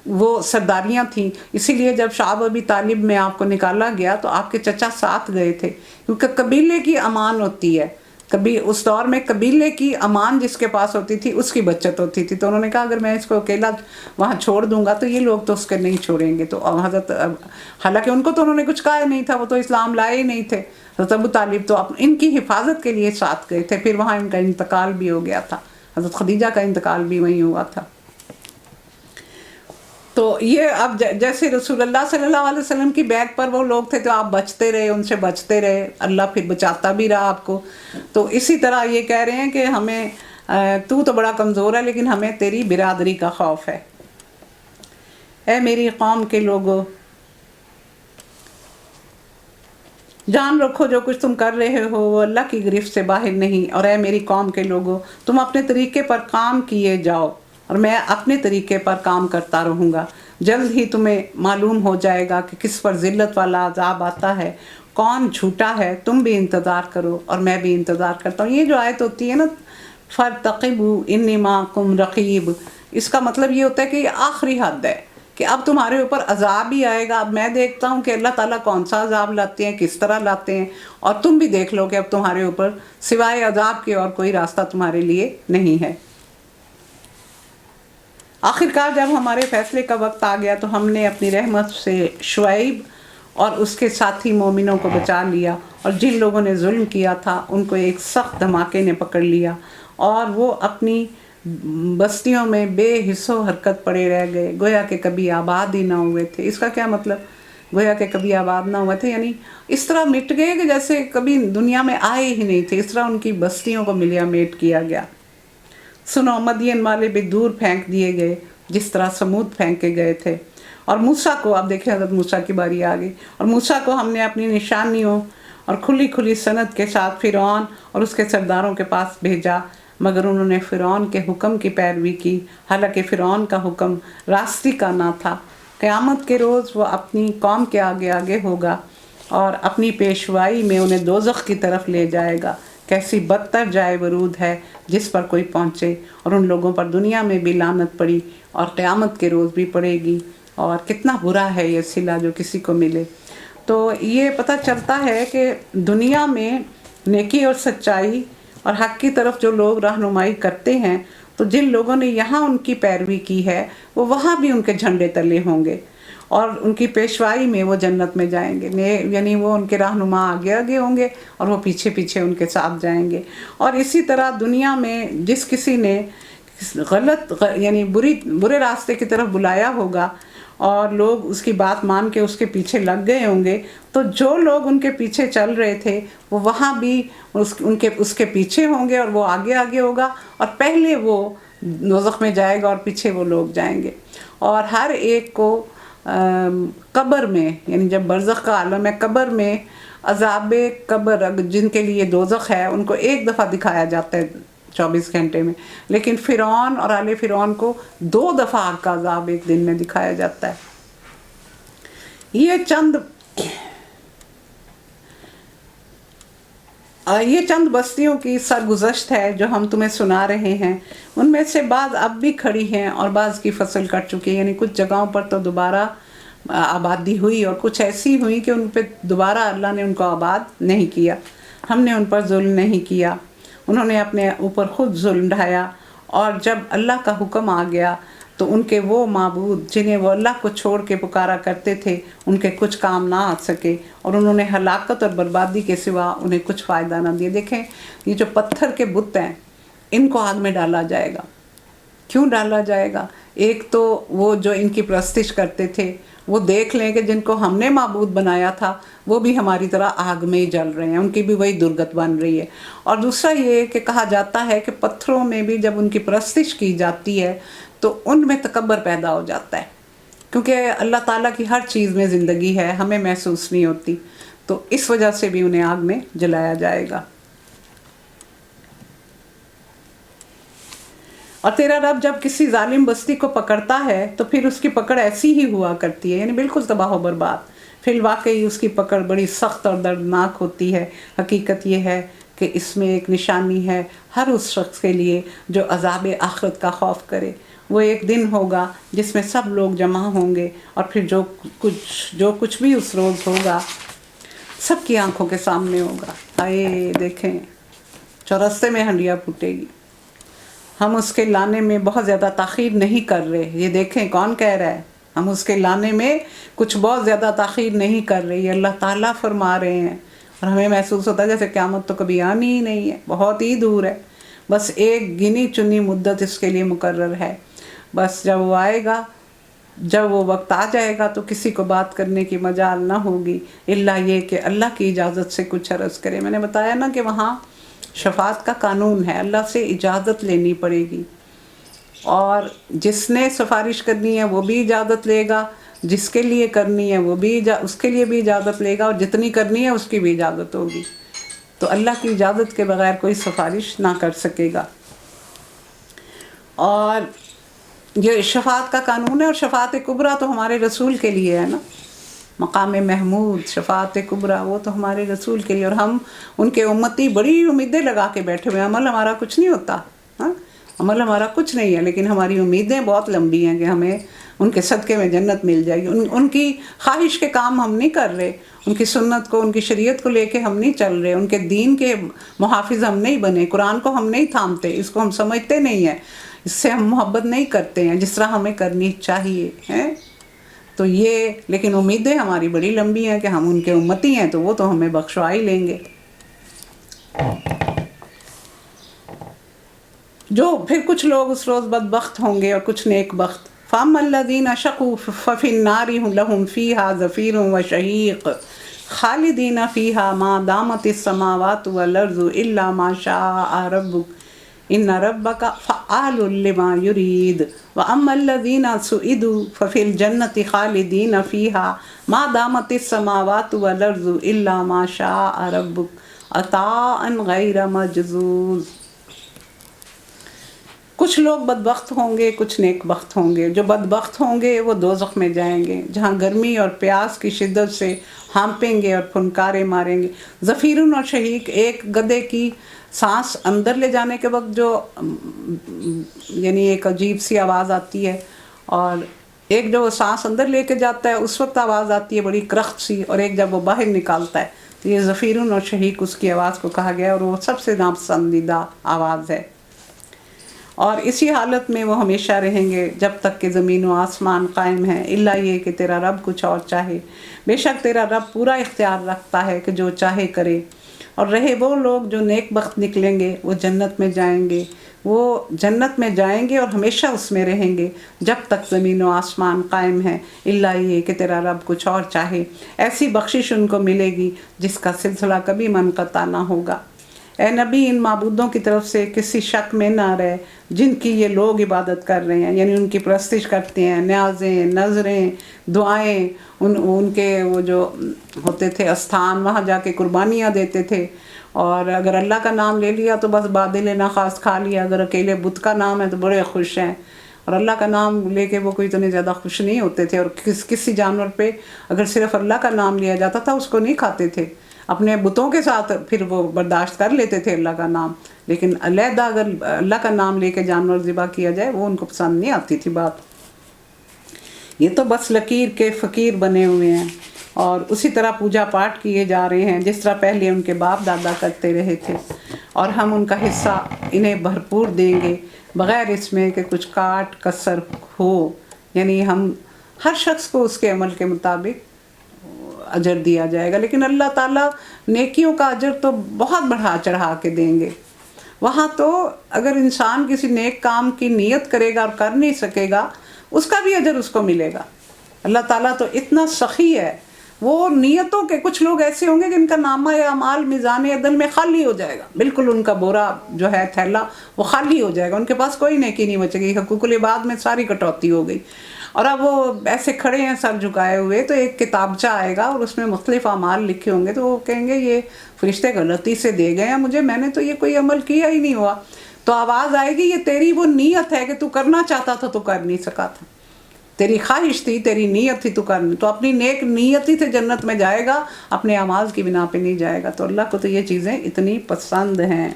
وہ سرداریاں تھیں. اسی لیے جب شعب ابی طالب میں آپ کو نکالا گیا تو آپ کے چچا ساتھ گئے تھے، کیونکہ قبیلے کی امان ہوتی ہے. کبھی اس دور میں قبیلے کی امان جس کے پاس ہوتی تھی اس کی بچت ہوتی تھی. تو انہوں نے کہا اگر میں اس کو اکیلا وہاں چھوڑ دوں گا تو یہ لوگ تو اس کے نہیں چھوڑیں گے. تو حضرت، حالانکہ ان کو تو انہوں نے کچھ کہا نہیں تھا، وہ تو اسلام لائے ہی نہیں تھے. حضرت ابو طالب تو ان کی حفاظت کے لیے ساتھ گئے تھے. پھر وہاں ان کا انتقال بھی ہو گیا تھا، حضرت خدیجہ کا انتقال بھی وہیں ہوا تھا. تو یہ اب جیسے رسول اللہ صلی اللہ علیہ وسلم کی بیک پر وہ لوگ تھے تو آپ بچتے رہے، ان سے بچتے رہے، اللہ پھر بچاتا بھی رہا آپ کو. تو اسی طرح یہ کہہ رہے ہیں کہ ہمیں تو بڑا کمزور ہے لیکن ہمیں تیری برادری کا خوف ہے. اے میری قوم کے لوگوں، جان رکھو جو کچھ تم کر رہے ہو وہ اللہ کی گرفت سے باہر نہیں. اور اے میری قوم کے لوگوں، تم اپنے طریقے پر کام کیے جاؤ اور میں اپنے طریقے پر کام کرتا رہوں گا. جلد ہی تمہیں معلوم ہو جائے گا کہ کس پر ذلت والا عذاب آتا ہے، کون جھوٹا ہے. تم بھی انتظار کرو اور میں بھی انتظار کرتا ہوں. یہ جو آیت ہوتی ہے نا فَارْتَقِبُوا إِنِّي مَعَكُمْ رَقِيبٌ، اس کا مطلب یہ ہوتا ہے کہ یہ آخری حد ہے کہ اب تمہارے اوپر عذاب ہی آئے گا. اب میں دیکھتا ہوں کہ اللہ تعالیٰ کون سا عذاب لاتے ہیں، کس طرح لاتے ہیں، اور تم بھی دیکھ لو کہ اب تمہارے اوپر سوائے عذاب کے اور کوئی راستہ تمہارے لیے نہیں ہے. آخرکار جب ہمارے فیصلے کا وقت آ گیا تو ہم نے اپنی رحمت سے شعیب اور اس کے ساتھی مومنوں کو بچا لیا، اور جن لوگوں نے ظلم کیا تھا ان کو ایک سخت دھماکے نے پکڑ لیا اور وہ اپنی بستیوں میں بے حس و حرکت پڑے رہ گئے، گویا کہ کبھی آباد ہی نہ ہوئے تھے. اس کا کیا مطلب؟ گویا کہ کبھی آباد نہ ہوئے تھے یعنی اس طرح مٹ گئے کہ جیسے کبھی دنیا میں آئے ہی نہیں تھے. اس طرح ان کی بستیوں کو ملیا میٹ کیا گیا. سنو، مدین والے بھی دور پھینک دیے گئے جس طرح سمود پھینکے گئے تھے. اور موسیٰ کو، آپ دیکھیں حضرت موسیٰ کی باری آ گئی، اور موسیٰ کو ہم نے اپنی نشانیوں اور کھلی کھلی سند کے ساتھ فرعون اور اس کے سرداروں کے پاس بھیجا، مگر انہوں نے فرعون کے حکم کی پیروی کی، حالانکہ فرعون کا حکم راستی کا نہ تھا. قیامت کے روز وہ اپنی قوم کے آگے آگے ہوگا اور اپنی پیشوائی میں انہیں دوزخ کی طرف لے جائے گا. کیسی بدتر جائے ورود ہے جس پر کوئی پہنچے. اور ان لوگوں پر دنیا میں بھی لعنت پڑی اور قیامت کے روز بھی پڑے گی. اور کتنا برا ہے یہ صلہ جو کسی کو ملے. تو یہ پتہ چلتا ہے کہ دنیا میں نیکی اور سچائی اور حق کی طرف جو لوگ رہنمائی کرتے ہیں، تو جن لوگوں نے یہاں ان کی پیروی کی ہے وہ وہاں بھی ان کے جھنڈے تلے ہوں گے اور ان کی پیشوائی میں وہ جنت میں جائیں گے. یعنی وہ ان کے رہنما آگے آگے ہوں گے اور وہ پیچھے پیچھے ان کے ساتھ جائیں گے. اور اسی طرح دنیا میں جس کسی نے یعنی برے راستے کی طرف بلایا ہوگا اور لوگ اس کی بات مان کے اس کے پیچھے لگ گئے ہوں گے، تو جو لوگ ان کے پیچھے چل رہے تھے وہ وہاں بھی اس کے پیچھے ہوں گے اور وہ آگے آگے ہوگا، اور پہلے وہ دوزخ میں جائے گا اور پیچھے وہ لوگ جائیں گے. اور ہر ایک کو قبر میں، یعنی جب برزخ کا عالم ہے، قبر میں عذاب قبر جن کے لیے دوزخ ہے ان کو ایک دفعہ دکھایا جاتا ہے 24 گھنٹے میں، لیکن فرعون اور آل فرعون کو 2 دفعہ آگ کا عذاب ایک دن میں دکھایا جاتا ہے. یہ چند یہ چند بستیوں کی سرگزشت ہے جو ہم تمہیں سنا رہے ہیں، ان میں سے بعض اب بھی کھڑی ہیں اور بعض کی فصل کٹ چکی ہے، یعنی کچھ جگہوں پر تو دوبارہ آبادی ہوئی اور کچھ ایسی ہوئی کہ ان پہ دوبارہ اللہ نے ان کو آباد نہیں کیا۔ ہم نے ان پر ظلم نہیں کیا، انہوں نے اپنے اوپر خود ظلم ڈھایا، اور جب اللہ کا حکم آ گیا تو ان کے وہ معبود جنہیں وہ اللہ کو چھوڑ کے پکارا کرتے تھے ان کے کچھ کام نہ آ سکے، اور انہوں نے ہلاکت اور بربادی کے سوا انہیں کچھ فائدہ نہ دیا۔ دیکھیں یہ جو پتھر کے بت ہیں ان کو آگ میں ڈالا جائے گا۔ کیوں ڈالا جائے گا؟ ایک تو وہ جو ان کی پرستش کرتے تھے وہ دیکھ لیں کہ جن کو ہم نے معبود بنایا تھا وہ بھی ہماری طرح آگ میں ہی جل رہے ہیں، ان کی بھی وہی درگت بن رہی ہے۔ اور دوسرا یہ کہ کہا جاتا ہے کہ پتھروں میں بھی جب ان کی پرستش کی جاتی ہے تو ان میں تکبر پیدا ہو جاتا ہے، کیونکہ اللہ تعالیٰ کی ہر چیز میں زندگی ہے، ہمیں محسوس نہیں ہوتی، تو اس وجہ سے بھی انہیں آگ میں جلایا جائے گا۔ اور تیرا رب جب کسی ظالم بستی کو پکڑتا ہے تو پھر اس کی پکڑ ایسی ہی ہوا کرتی ہے، یعنی بالکل تباہ و برباد۔ فی الواقعی اس کی پکڑ بڑی سخت اور دردناک ہوتی ہے۔ حقیقت یہ ہے کہ اس میں ایک نشانی ہے ہر اس شخص کے لیے جو عذاب آخرت کا خوف کرے۔ وہ ایک دن ہوگا جس میں سب لوگ جمع ہوں گے، اور پھر جو کچھ بھی اس روز ہوگا سب کی آنکھوں کے سامنے ہوگا۔ آئے دیکھیں چورستے میں ہنڈیا پھوٹے گی، ہم اس کے لانے میں بہت زیادہ تاخیر نہیں کر رہے۔ یہ دیکھیں کون کہہ رہا ہے؟ ہم اس کے لانے میں کچھ بہت زیادہ تاخیر نہیں کر رہے، یہ اللہ تعالیٰ فرما رہے ہیں، اور ہمیں محسوس ہوتا ہے جیسے قیامت تو کبھی آنی ہی نہیں ہے، بہت ہی دور ہے، بس ایک گنی چنی مدت اس کے لیے مقرر ہے۔ بس جب وہ آئے گا، جب وہ وقت آ جائے گا تو کسی کو بات کرنے کی مجال نہ ہوگی الا یہ کہ اللہ کی اجازت سے کچھ عرض کرے۔ میں نے بتایا نا کہ وہاں شفاعت کا قانون ہے، اللہ سے اجازت لینی پڑے گی، اور جس نے سفارش کرنی ہے وہ بھی اجازت لے گا، جس کے لیے کرنی ہے وہ بھی اس کے لیے بھی اجازت لے گا، اور جتنی کرنی ہے اس کی بھی اجازت ہوگی۔ تو اللہ کی اجازت کے بغیر کوئی سفارش نہ کر سکے گا۔ اور یہ شفاعت کا قانون ہے، اور شفاعت کبریٰ تو ہمارے رسول کے لیے ہے نا، مقام محمود شفاعت کبریٰ وہ تو ہمارے رسول کے لیے، اور ہم ان کے امتی بڑی امیدیں لگا کے بیٹھے ہوئے ہیں۔ عمل ہمارا کچھ نہیں ہوتا، ہاں عمل ہمارا کچھ نہیں ہے، لیکن ہماری امیدیں بہت لمبی ہیں کہ ہمیں ان کے صدقے میں جنت مل جائے گی۔ ان کی خواہش کے کام ہم نہیں کر رہے، ان کی سنت کو، ان کی شریعت کو لے کے ہم نہیں چل رہے، ان کے دین کے محافظ ہم نہیں بنے، قرآن کو ہم نہیں تھامتے، اس کو ہم سمجھتے نہیں ہیں، اس سے ہم محبت نہیں کرتے ہیں جس طرح ہمیں کرنی چاہیے ہے۔ تو یہ لیکن امیدیں ہماری بڑی لمبی ہیں کہ ہم ان کے امتی ہیں تو وہ تو ہمیں بخشوا ہی لیں گے۔ جو پھر کچھ لوگ اس روز بدبخت ہوں گے اور کچھ نیک بخت۔ فَأَمَّا الَّذِينَ شَقُوا فَفِي النَّارِ لَهُمْ فِيهَا زَفِيرٌ وَشَهِيقٌ خَالِدِينَ فِيهَا مَا دَامَتِ السَّمَاوَاتُ وَالْأَرْضُ إِلَّا مَا شَاءَ رَبُّكَ إِنَّ رَبَّكَ فَعَّالٌ لِمَا يُرِيدُ وَأَمَّا الَّذِينَ سُعِدُوا فَفِي الْجَنَّةِ خَالِدِينَ فِيهَا مَا دَامَتِ السَّمَاوَاتُ وَالْأَرْضُ إِلَّا مَا شَاءَ رَبُّكَ عَطَاءً غَيْرَ مَجْذُوذٍ۔ کچھ لوگ بدبخت ہوں گے، کچھ نیک بخت ہوں گے۔ جو بدبخت ہوں گے وہ دوزخ میں جائیں گے، جہاں گرمی اور پیاس کی شدت سے ہانپیں گے اور پھنکارے ماریں گے۔ زفیرن اور شہیق، ایک گدھے کی سانس اندر لے جانے کے وقت جو یعنی ایک عجیب سی آواز آتی ہے، اور ایک جو سانس اندر لے کے جاتا ہے اس وقت آواز آتی ہے بڑی کرخت سی، اور ایک جب وہ باہر نکالتا ہے تو یہ زفیرن اور شہیق اس کی آواز کو کہا گیا، اور وہ سب سے ناپسندیدہ آواز ہے۔ اور اسی حالت میں وہ ہمیشہ رہیں گے جب تک کہ زمین و آسمان قائم ہیں، الا یہ کہ تیرا رب کچھ اور چاہے۔ بے شک تیرا رب پورا اختیار رکھتا ہے کہ جو چاہے کرے۔ اور رہے وہ لوگ جو نیک بخت نکلیں گے وہ جنت میں جائیں گے، وہ جنت میں جائیں گے اور ہمیشہ اس میں رہیں گے جب تک زمین و آسمان قائم ہیں، الا یہ کہ تیرا رب کچھ اور چاہے۔ ایسی بخشش ان کو ملے گی جس کا سلسلہ کبھی منقطع نہ ہوگا۔ اے نبی، ان معبودوں کی طرف سے کسی شک میں نہ رہے جن کی یہ لوگ عبادت کر رہے ہیں، یعنی ان کی پرستش کرتے ہیں، نیازیں، نظریں، دعائیں، ان کے وہ جو ہوتے تھے استھان، وہاں جا کے قربانیاں دیتے تھے، اور اگر اللہ کا نام لے لیا تو بس بادل ناخواست کھا لیا، اگر اکیلے بت کا نام ہے تو بڑے خوش ہیں، اور اللہ کا نام لے کے وہ کوئی اتنے زیادہ خوش نہیں ہوتے تھے، اور کسی جانور پہ اگر صرف اللہ کا نام لیا جاتا تھا اس کو نہیں کھاتے تھے، اپنے بتوں کے ساتھ پھر وہ برداشت کر لیتے تھے اللہ کا نام، لیکن علیحدہ اگر اللہ کا نام لے کے جانور ذبح کیا جائے وہ ان کو پسند نہیں آتی تھی بات۔ یہ تو بس لکیر کے فقیر بنے ہوئے ہیں اور اسی طرح پوجا پاٹ کیے جا رہے ہیں جس طرح پہلے ان کے باپ دادا کرتے رہے تھے، اور ہم ان کا حصہ انہیں بھرپور دیں گے بغیر اس میں کہ کچھ کاٹ کسر ہو، یعنی ہم ہر شخص کو اس کے عمل کے مطابق اجر دیا جائے گا۔ لیکن اللہ تعالیٰ نیکیوں کا اجر تو بہت بڑھا چڑھا کے دیں گے۔ وہاں تو اگر انسان کسی نیک کام کی نیت کرے گا اور کر نہیں سکے گا اس کا بھی اجر اس کو ملے گا۔ اللہ تعالیٰ تو اتنا سخی ہے، وہ نیتوں کے کچھ لوگ ایسے ہوں گے جن کا نامہ اعمال میزان عدل میں خالی ہو جائے گا، بالکل ان کا بورا جو ہے تھیلا وہ خالی ہو جائے گا، ان کے پاس کوئی نیکی نہیں بچے گی، حقوق العباد میں ساری کٹوتی ہو گئی، اور اب وہ ایسے کھڑے ہیں سر جھکائے ہوئے، تو ایک کتابچہ آئے گا اور اس میں مختلف اعمال لکھے ہوں گے، تو وہ کہیں گے یہ فرشتے غلطی سے دے گئے ہیں مجھے، میں نے تو یہ کوئی عمل کیا ہی نہیں ہوا۔ تو آواز آئے گی یہ تیری وہ نیت ہے کہ تو کرنا چاہتا تھا تو کر نہیں سکا تھا، تیری خواہش تھی، تیری نیت تھی تو کرنی، تو اپنی نیک نیتی سے جنت میں جائے گا، اپنے اعمال کی بنا پہ نہیں جائے گا۔ تو اللہ کو تو یہ چیزیں اتنی پسند ہیں۔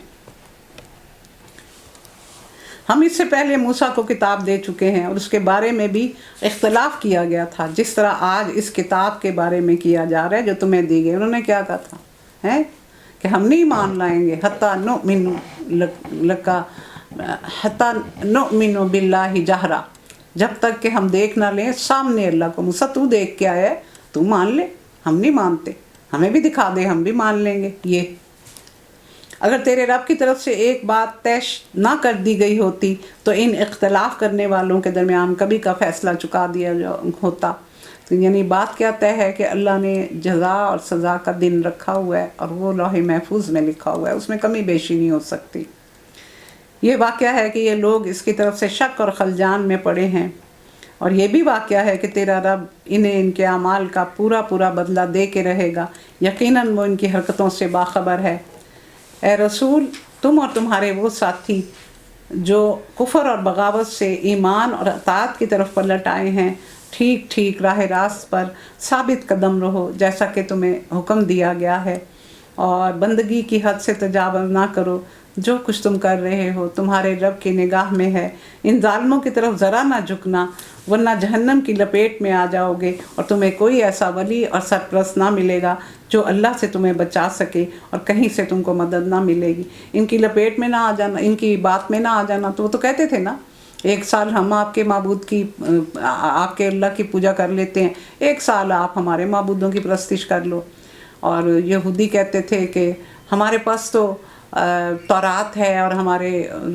ہم اس سے پہلے موسیٰ کو کتاب دے چکے ہیں اور اس کے بارے میں بھی اختلاف کیا گیا تھا، جس طرح آج اس کتاب کے بارے میں کیا جا رہا ہے جو تمہیں دی گئی۔ انہوں نے کیا کہا تھا کہ ہم نہیں مان لائیں گے حتیٰ نؤمن لکا حتیٰ نؤمن باللہ جہرا، جب تک کہ ہم دیکھ نہ لیں سامنے اللہ کو۔ موسیٰ تو دیکھ کے آیا ہے، تو مان لے، ہم نہیں مانتے، ہمیں بھی دکھا دے ہم بھی مان لیں گے۔ یہ اگر تیرے رب کی طرف سے ایک بات طے نہ کر دی گئی ہوتی تو ان اختلاف کرنے والوں کے درمیان کبھی کا فیصلہ چکا دیا ہوتا۔ تو یعنی بات کیا طے ہے کہ اللہ نے جزا اور سزا کا دن رکھا ہوا ہے اور وہ لوح محفوظ میں لکھا ہوا ہے، اس میں کمی بیشی نہیں ہو سکتی۔ یہ واقعہ ہے کہ یہ لوگ اس کی طرف سے شک اور خلجان میں پڑے ہیں، اور یہ بھی واقعہ ہے کہ تیرا رب انہیں ان کے اعمال کا پورا پورا بدلہ دے کے رہے گا، یقیناً وہ ان کی حرکتوں سے باخبر ہے۔ اے رسول، تم اور تمہارے وہ ساتھی جو کفر اور بغاوت سے ایمان اور اطاعت کی طرف پلٹ آئے ہیں، ٹھیک ٹھیک راہ راست پر ثابت قدم رہو جیسا کہ تمہیں حکم دیا گیا ہے، اور بندگی کی حد سے تجاوز نہ کرو۔ جو کچھ تم کر رہے ہو تمہارے رب کی نگاہ میں ہے، ان ظالموں کی طرف ذرا نہ جھکنا ورنہ جہنم کی لپیٹ میں آ جاؤ گے، اور تمہیں کوئی ایسا ولی اور سرپرست نہ ملے گا جو اللہ سے تمہیں بچا سکے، اور کہیں سے تم کو مدد نہ ملے گی۔ ان کی لپیٹ میں نہ آ جانا، ان کی بات میں نہ آ جانا، تو وہ تو کہتے تھے نا 1 سال ہم آپ کے معبود کی آپ کے اللہ کی پوجا کر لیتے ہیں، 1 سال آپ ہمارے معبودوں کی پرستش کر لو۔ اور یہودی کہتے تھے کہ ہمارے پاس تو تورات ہے اور ہمارے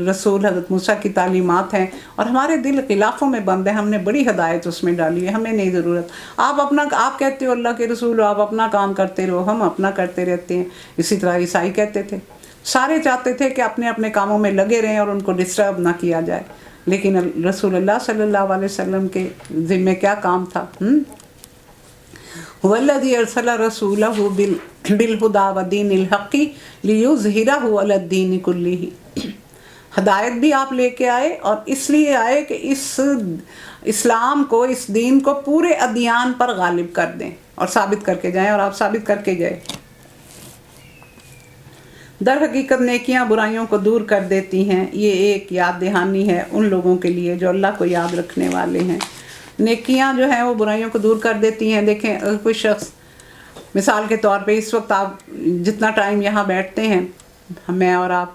رسول حضرت موسیٰ کی تعلیمات ہیں، اور ہمارے دل خلافوں میں بند ہیں، ہم نے بڑی ہدایت اس میں ڈالی ہے، ہمیں نہیں ضرورت، آپ کہتے ہو اللہ کے رسول ہو، آپ اپنا کام کرتے رہو، ہم اپنا کرتے رہتے ہیں۔ اسی طرح عیسائی کہتے تھے، سارے چاہتے تھے کہ اپنے اپنے کاموں میں لگے رہیں اور ان کو ڈسٹرب نہ کیا جائے، لیکن رسول اللہ صلی اللہ علیہ وسلم کے ذمے کیا کام تھا؟ وَالَّذِي أَرْسَلَ رَسُولَهُ بِالْهُدَى وَدِينِ الْحَقِّ لِيُظْهِرَهُ عَلَى الدِّينِ كُلِّهِ۔ ہدایت بھی آپ لے کے آئے، اور اس لیے آئے کہ اس اسلام کو، اس دین کو پورے ادیان پر غالب کر دیں اور ثابت کر کے جائیں، اور آپ ثابت کر کے گئے۔ در حقیقت نیکیاں برائیوں کو دور کر دیتی ہیں، یہ ایک یاد دہانی ہے ان لوگوں کے لیے جو اللہ کو یاد رکھنے والے ہیں۔ نیکیاں جو ہیں وہ برائیوں کو دور کر دیتی ہیں۔ دیکھیں اگر کوئی شخص مثال کے طور پہ اس وقت آپ جتنا ٹائم یہاں بیٹھتے ہیں میں اور آپ،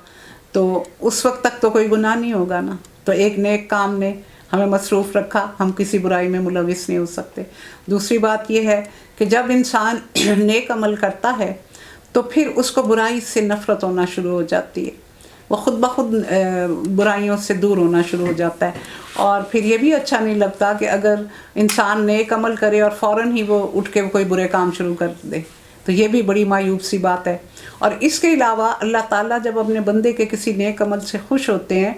تو اس وقت تک تو کوئی گناہ نہیں ہوگا نا، تو ایک نیک کام نے ہمیں مصروف رکھا، ہم کسی برائی میں ملوث نہیں ہو سکتے۔ دوسری بات یہ ہے کہ جب انسان نیک عمل کرتا ہے تو پھر اس کو برائی سے نفرت ہونا شروع ہو جاتی ہے، وہ خود بخود برائیوں سے دور ہونا شروع ہو جاتا ہے، اور پھر یہ بھی اچھا نہیں لگتا کہ اگر انسان نیک عمل کرے اور فوراً ہی وہ اٹھ کے کوئی برے کام شروع کر دے، تو یہ بھی بڑی مایوب سی بات ہے۔ اور اس کے علاوہ اللہ تعالیٰ جب اپنے بندے کے کسی نیک عمل سے خوش ہوتے ہیں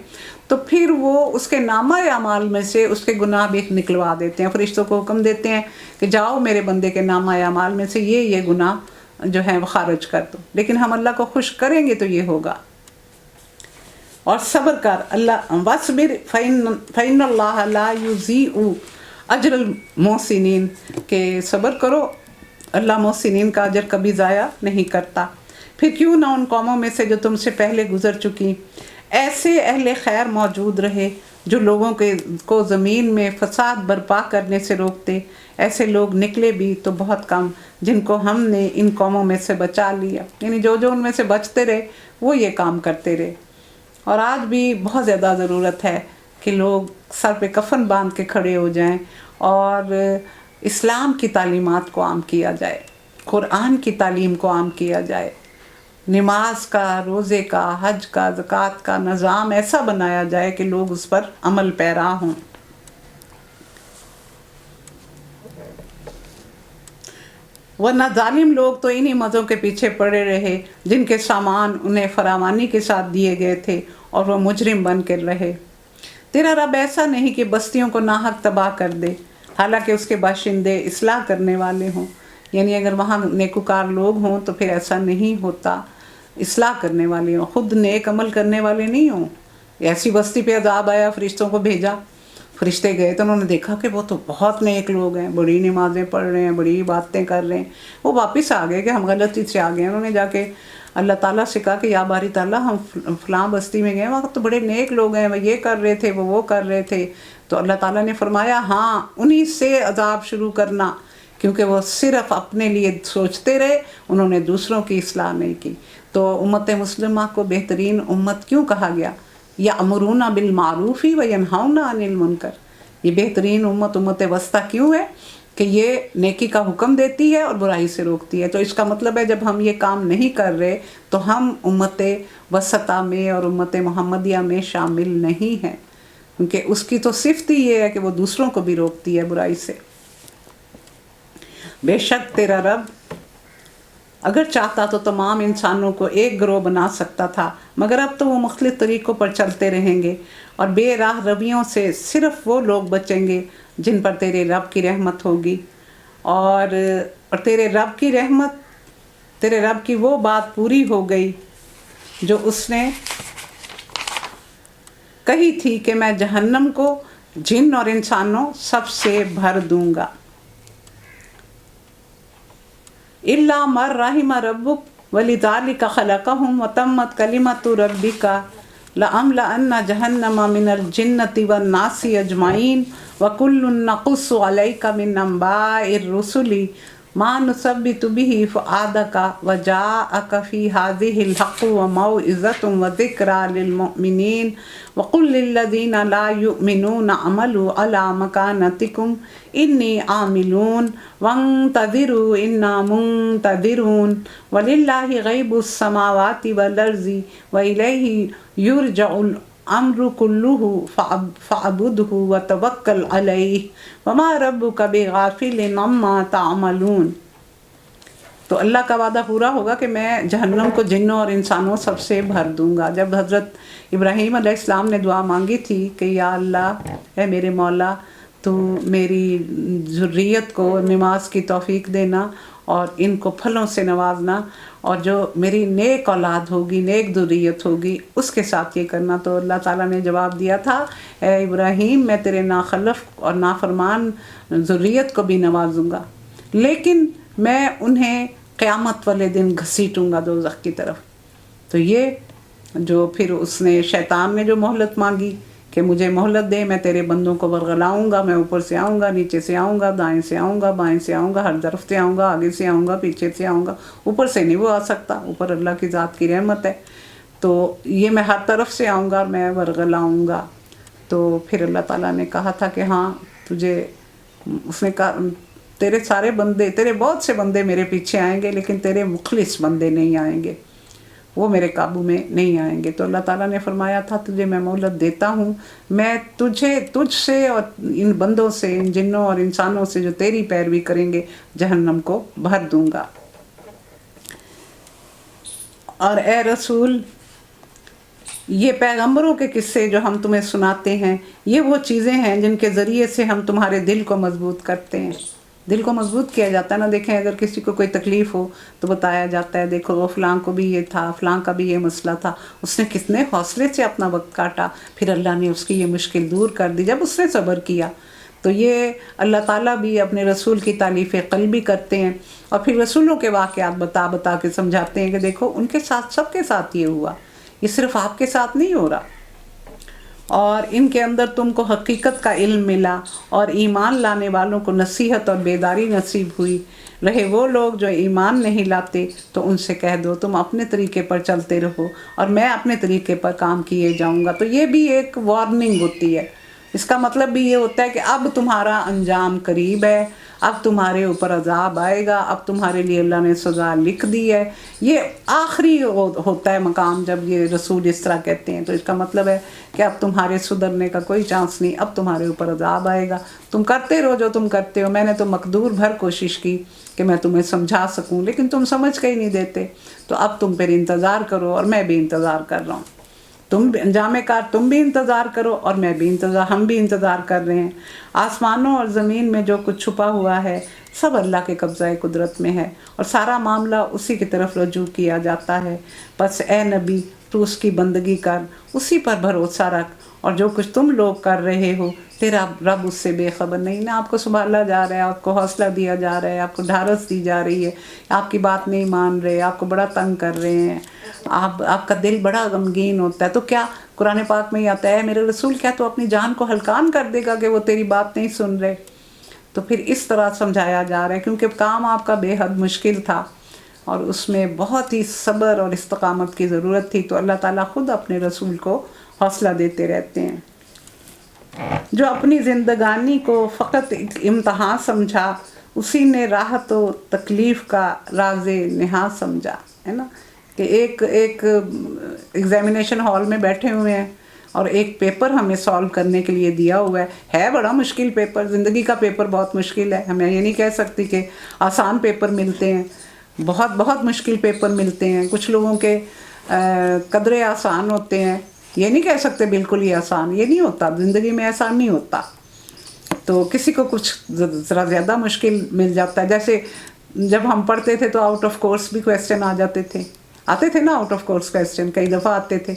تو پھر وہ اس کے نامہ اعمال میں سے اس کے گناہ بھی نکلوا دیتے ہیں، فرشتوں کو حکم دیتے ہیں کہ جاؤ میرے بندے کے نامہ اعمال میں سے یہ گناہ جو ہیں وہ خارج کر دو۔ لیکن ہم اللہ کو خوش کریں گے تو یہ ہوگا۔ اور صبر کر، اللہ وَاصْبِرْ فَإِنَّ اللَّهَ لَا يُضِيعُ أَجْرَ الْمُحْسِنِينَ، کہ صبر کرو، اللہ محسنین کا اجر کبھی ضائع نہیں کرتا۔ پھر کیوں نہ ان قوموں میں سے جو تم سے پہلے گزر چکی ایسے اہل خیر موجود رہے جو لوگوں کو زمین میں فساد برپا کرنے سے روکتے، ایسے لوگ نکلے بھی تو بہت کم جن کو ہم نے ان قوموں میں سے بچا لیا، یعنی جو ان میں سے بچتے رہے وہ یہ کام کرتے رہے۔ اور آج بھی بہت زیادہ ضرورت ہے کہ لوگ سر پہ کفن باندھ کے کھڑے ہو جائیں اور اسلام کی تعلیمات کو عام کیا جائے، قرآن کی تعلیم کو عام کیا جائے، نماز کا، روزے کا، حج کا، زکوٰۃ کا نظام ایسا بنایا جائے کہ لوگ اس پر عمل پیرا ہوں۔ ورنہ ظالم لوگ تو انہی مزوں کے پیچھے پڑے رہے جن کے سامان انہیں فراوانی کے ساتھ دیے گئے تھے اور وہ مجرم بن کر رہے۔ تیرا رب ایسا نہیں کہ بستیوں کو ناحق تباہ کر دے حالانکہ اس کے باشندے اصلاح کرنے والے ہوں، یعنی اگر وہاں نیکوکار لوگ ہوں تو پھر ایسا نہیں ہوتا، اصلاح کرنے والے ہوں، خود نیک عمل کرنے والے نہیں ہوں۔ ایسی بستی پہ عذاب آیا، فرشتوں کو بھیجا، فرشتے گئے تو انہوں نے دیکھا کہ وہ تو بہت نیک لوگ ہیں، بڑی نمازیں پڑھ رہے ہیں، بڑی باتیں کر رہے ہیں۔ وہ واپس آ گئے کہ ہم غلطی سے آ گئے۔ انہوں نے جا کے اللہ تعالیٰ سے کہا کہ یا باری تعالیٰ ہم فلاں بستی میں گئے، وہاں تو بڑے نیک لوگ ہیں، وہ یہ کر رہے تھے، وہ کر رہے تھے۔ تو اللہ تعالیٰ نے فرمایا ہاں انہی سے عذاب شروع کرنا، کیونکہ وہ صرف اپنے لیے سوچتے رہے، انہوں نے دوسروں کی اصلاح نہیں کی۔ تو امت مسلمہ کو بہترین امت کیوں کہا گیا؟ یأمرون بالمعروف وینہون عن المنکر۔ یہ بہترین امت، امت وسطیٰ کیوں ہے؟ کہ یہ نیکی کا حکم دیتی ہے اور برائی سے روکتی ہے۔ تو اس کا مطلب ہے جب ہم یہ کام نہیں کر رہے تو ہم امت وسطیٰ میں اور امت محمدیہ میں شامل نہیں ہیں، کیونکہ اس کی تو صفت ہی یہ ہے کہ وہ دوسروں کو بھی روکتی ہے برائی سے۔ بے شک تیرا رب اگر چاہتا تو تمام انسانوں کو ایک گروہ بنا سکتا تھا، مگر اب تو وہ مختلف طریقوں پر چلتے رہیں گے اور بے راہ رویوں سے صرف وہ لوگ بچیں گے جن پر تیرے رب کی رحمت ہوگی۔ اور تیرے رب کی رحمت، تیرے رب کی وہ بات پوری ہو گئی جو اس نے کہی تھی کہ میں جہنم کو جن اور انسانوں سب سے بھر دوں گا۔ الا من رحم ربک ولذلک خلقہم وتمت کلمۃ ربک لأملأن جہنم من الجنۃ والناس اجمعین وکل نقص علیک من انباء الرسل ما نثبت به فؤادک وجاءک فی ہذہ الحق وموعظۃ وذکریٰ للمؤمنین وقل للذین لا یؤمنون اعملوا علی مکانتکم انی عاملون وانتظروا انا منتظرون وللہ غیب السماوات والارض والیہ یرجع الامر کلہ فاعبدہ وتوکل علیہ وما ربک بغافل عما تعملون۔ تو اللہ کا وعدہ پورا ہوگا کہ میں جہنم کو جنوں اور انسانوں سب سے بھر دوں گا۔ جب حضرت ابراہیم علیہ السلام نے دعا مانگی تھی کہ یا اللہ اے میرے مولا تو میری ذریت کو نماز کی توفیق دینا اور ان کو پھلوں سے نوازنا، اور جو میری نیک اولاد ہوگی، نیک ذریت ہوگی، اس کے ساتھ یہ کرنا، تو اللہ تعالیٰ نے جواب دیا تھا اے ابراہیم میں تیرے ناخلف اور نافرمان ذریت کو بھی نوازوں گا، لیکن میں انہیں قیامت والے دن گھسیٹوں گا دوزخ کی طرف۔ تو یہ جو پھر اس نے شیطان نے جو مہلت مانگی کہ مجھے مہلت دے، میں تیرے بندوں کو ورغلاؤں گا، میں اوپر سے آؤں گا، نیچے سے آؤں گا، دائیں سے آؤں گا، بائیں سے آؤں گا، ہر طرف سے آؤں گا، آگے سے آؤں گا، پیچھے سے آؤں گا، اوپر سے نہیں وہ آ سکتا، اوپر اللہ کی ذات کی رحمت ہے، تو یہ میں ہر طرف سے آؤں گا اور میں ورغلاؤں گا۔ تو پھر اللہ تعالیٰ نے کہا تھا کہ ہاں تجھے، اس نے کہا تیرے سارے بندے، تیرے بہت سے بندے میرے پیچھے آئیں گے لیکن تیرے مخلص بندے نہیں آئیں گے، وہ میرے قابو میں نہیں آئیں گے۔ تو اللہ تعالیٰ نے فرمایا تھا تجھے میں مہلت دیتا ہوں، میں تجھ سے اور ان بندوں سے، ان جنوں اور انسانوں سے جو تیری پیروی کریں گے، جہنم کو بھر دوں گا۔ اور اے رسول، یہ پیغمبروں کے قصے جو ہم تمہیں سناتے ہیں، یہ وہ چیزیں ہیں جن کے ذریعے سے ہم تمہارے دل کو مضبوط کرتے ہیں۔ دل کو مضبوط کیا جاتا ہے نا، دیکھیں اگر کسی کو کوئی تکلیف ہو تو بتایا جاتا ہے دیکھو وہ فلاں کو بھی یہ تھا، فلاں کا بھی یہ مسئلہ تھا، اس نے کتنے حوصلے سے اپنا وقت کاٹا، پھر اللہ نے اس کی یہ مشکل دور کر دی جب اس نے صبر کیا۔ تو یہ اللہ تعالیٰ بھی اپنے رسول کی تعلیف قلبی کرتے ہیں، اور پھر رسولوں کے واقعات بتا بتا کے سمجھاتے ہیں کہ دیکھو ان کے ساتھ، سب کے ساتھ یہ ہوا، یہ صرف آپ کے ساتھ نہیں ہو رہا، اور ان کے اندر تم کو حقیقت کا علم ملا، اور ایمان لانے والوں کو نصیحت اور بیداری نصیب ہوئی۔ رہے وہ لوگ جو ایمان نہیں لاتے تو ان سے کہہ دو تم اپنے طریقے پر چلتے رہو اور میں اپنے طریقے پر کام کیے جاؤں گا۔ تو یہ بھی ایک وارننگ ہوتی ہے، اس کا مطلب بھی یہ ہوتا ہے کہ اب تمہارا انجام قریب ہے، اب تمہارے اوپر عذاب آئے گا، اب تمہارے لیے اللہ نے سزا لکھ دی ہے۔ یہ آخری ہوتا ہے مقام جب یہ رسول اس طرح کہتے ہیں، تو اس کا مطلب ہے کہ اب تمہارے سدھرنے کا کوئی چانس نہیں، اب تمہارے اوپر عذاب آئے گا، تم کرتے رہو جو تم کرتے ہو، میں نے تو مقدور بھر کوشش کی کہ میں تمہیں سمجھا سکوں لیکن تم سمجھ کے ہی نہیں دیتے، تو اب تم پھر انتظار کرو اور میں بھی انتظار کر رہا ہوں، تم انجام کار تم بھی انتظار کرو اور میں بھی ہم بھی انتظار کر رہے ہیں۔ آسمانوں اور زمین میں جو کچھ چھپا ہوا ہے سب اللہ کے قبضہ قدرت میں ہے، اور سارا معاملہ اسی کی طرف رجوع کیا جاتا ہے۔ بس اے نبی تو اس کی بندگی کر، اسی پر بھروسہ رکھ، اور جو کچھ تم لوگ کر رہے ہو تیرا رب اس سے بے خبر نہیں، نہ آپ کو سنبھالا جا رہا ہے، آپ کو حوصلہ دیا جا رہا ہے، آپ کو ڈھارس دی جا رہی ہے، آپ کی بات نہیں مان رہے، آپ کو بڑا تنگ کر رہے ہیں، آپ کا دل بڑا غمگین ہوتا ہے، تو کیا قرآن پاک میں ہی آتا ہے میرے رسول کیا تو اپنی جان کو ہلکان کر دے گا کہ وہ تیری بات نہیں سن رہے؟ تو پھر اس طرح سمجھایا جا رہا ہے کیونکہ کام آپ کا بے حد مشکل تھا اور اس میں بہت ہی صبر اور استقامت کی ضرورت تھی، تو اللہ تعالیٰ خود اپنے رسول کو حوصلہ دیتے رہتے ہیں۔ جو اپنی زندگانی کو فقط ایک امتحان سمجھا اسی نے راحت و تکلیف کا راز نہا سمجھا، ہے نا، کہ ایک ایگزامینیشن ہال میں بیٹھے ہوئے ہیں اور ایک پیپر ہمیں سالو کرنے کے لیے دیا ہوا ہے بڑا مشکل پیپر، زندگی کا پیپر بہت مشکل ہے، ہمیں یہ نہیں کہہ سکتی کہ آسان پیپر ملتے ہیں، بہت بہت مشکل پیپر ملتے ہیں، کچھ لوگوں کے قدرے آسان ہوتے ہیں، یہ نہیں کہہ سکتے بالکل ہی آسان، یہ نہیں ہوتا، زندگی میں ایسا نہیں ہوتا، تو کسی کو کچھ ذرا زیادہ مشکل مل جاتا ہے۔ جیسے جب ہم پڑھتے تھے تو آؤٹ آف کورس بھی کویسچن آتے تھے نا، آؤٹ آف کورس کویسچن کئی دفعہ آتے تھے،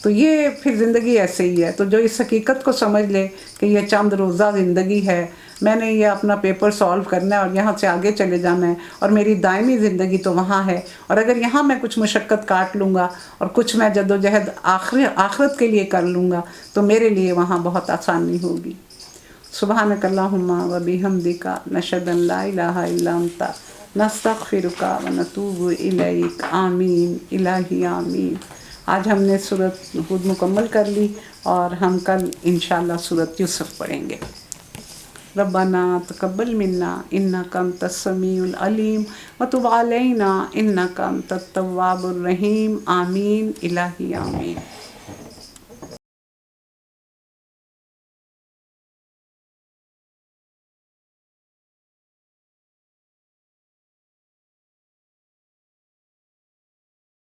تو یہ پھر زندگی ایسے ہی ہے۔ تو جو اس حقیقت کو سمجھ لے کہ یہ چند روزہ زندگی ہے، میں نے یہ اپنا پیپر سالو کرنا ہے اور یہاں سے آگے چلے جانا ہے، اور میری دائمی زندگی تو وہاں ہے، اور اگر یہاں میں کچھ مشقت کاٹ لوں گا اور کچھ میں جد و جہد آخرت کے لیے کر لوں گا تو میرے لیے وہاں بہت آسانی ہوگی۔ سبحانک اللہم و بحمدک نشہد ان لا الہ الا انت نستغفرک و نتوب الیک، آمین الہی آمین۔ آج ہم نے سورۃ ہود مکمل کر لی اور ہم کل انشاءاللہ سورۃ یوسف پڑھیں گے۔ ربنا تقبل منا انک انت السمیع العلیم وتب علینا انک انت التواب الرحیم، آمین الہی آمین۔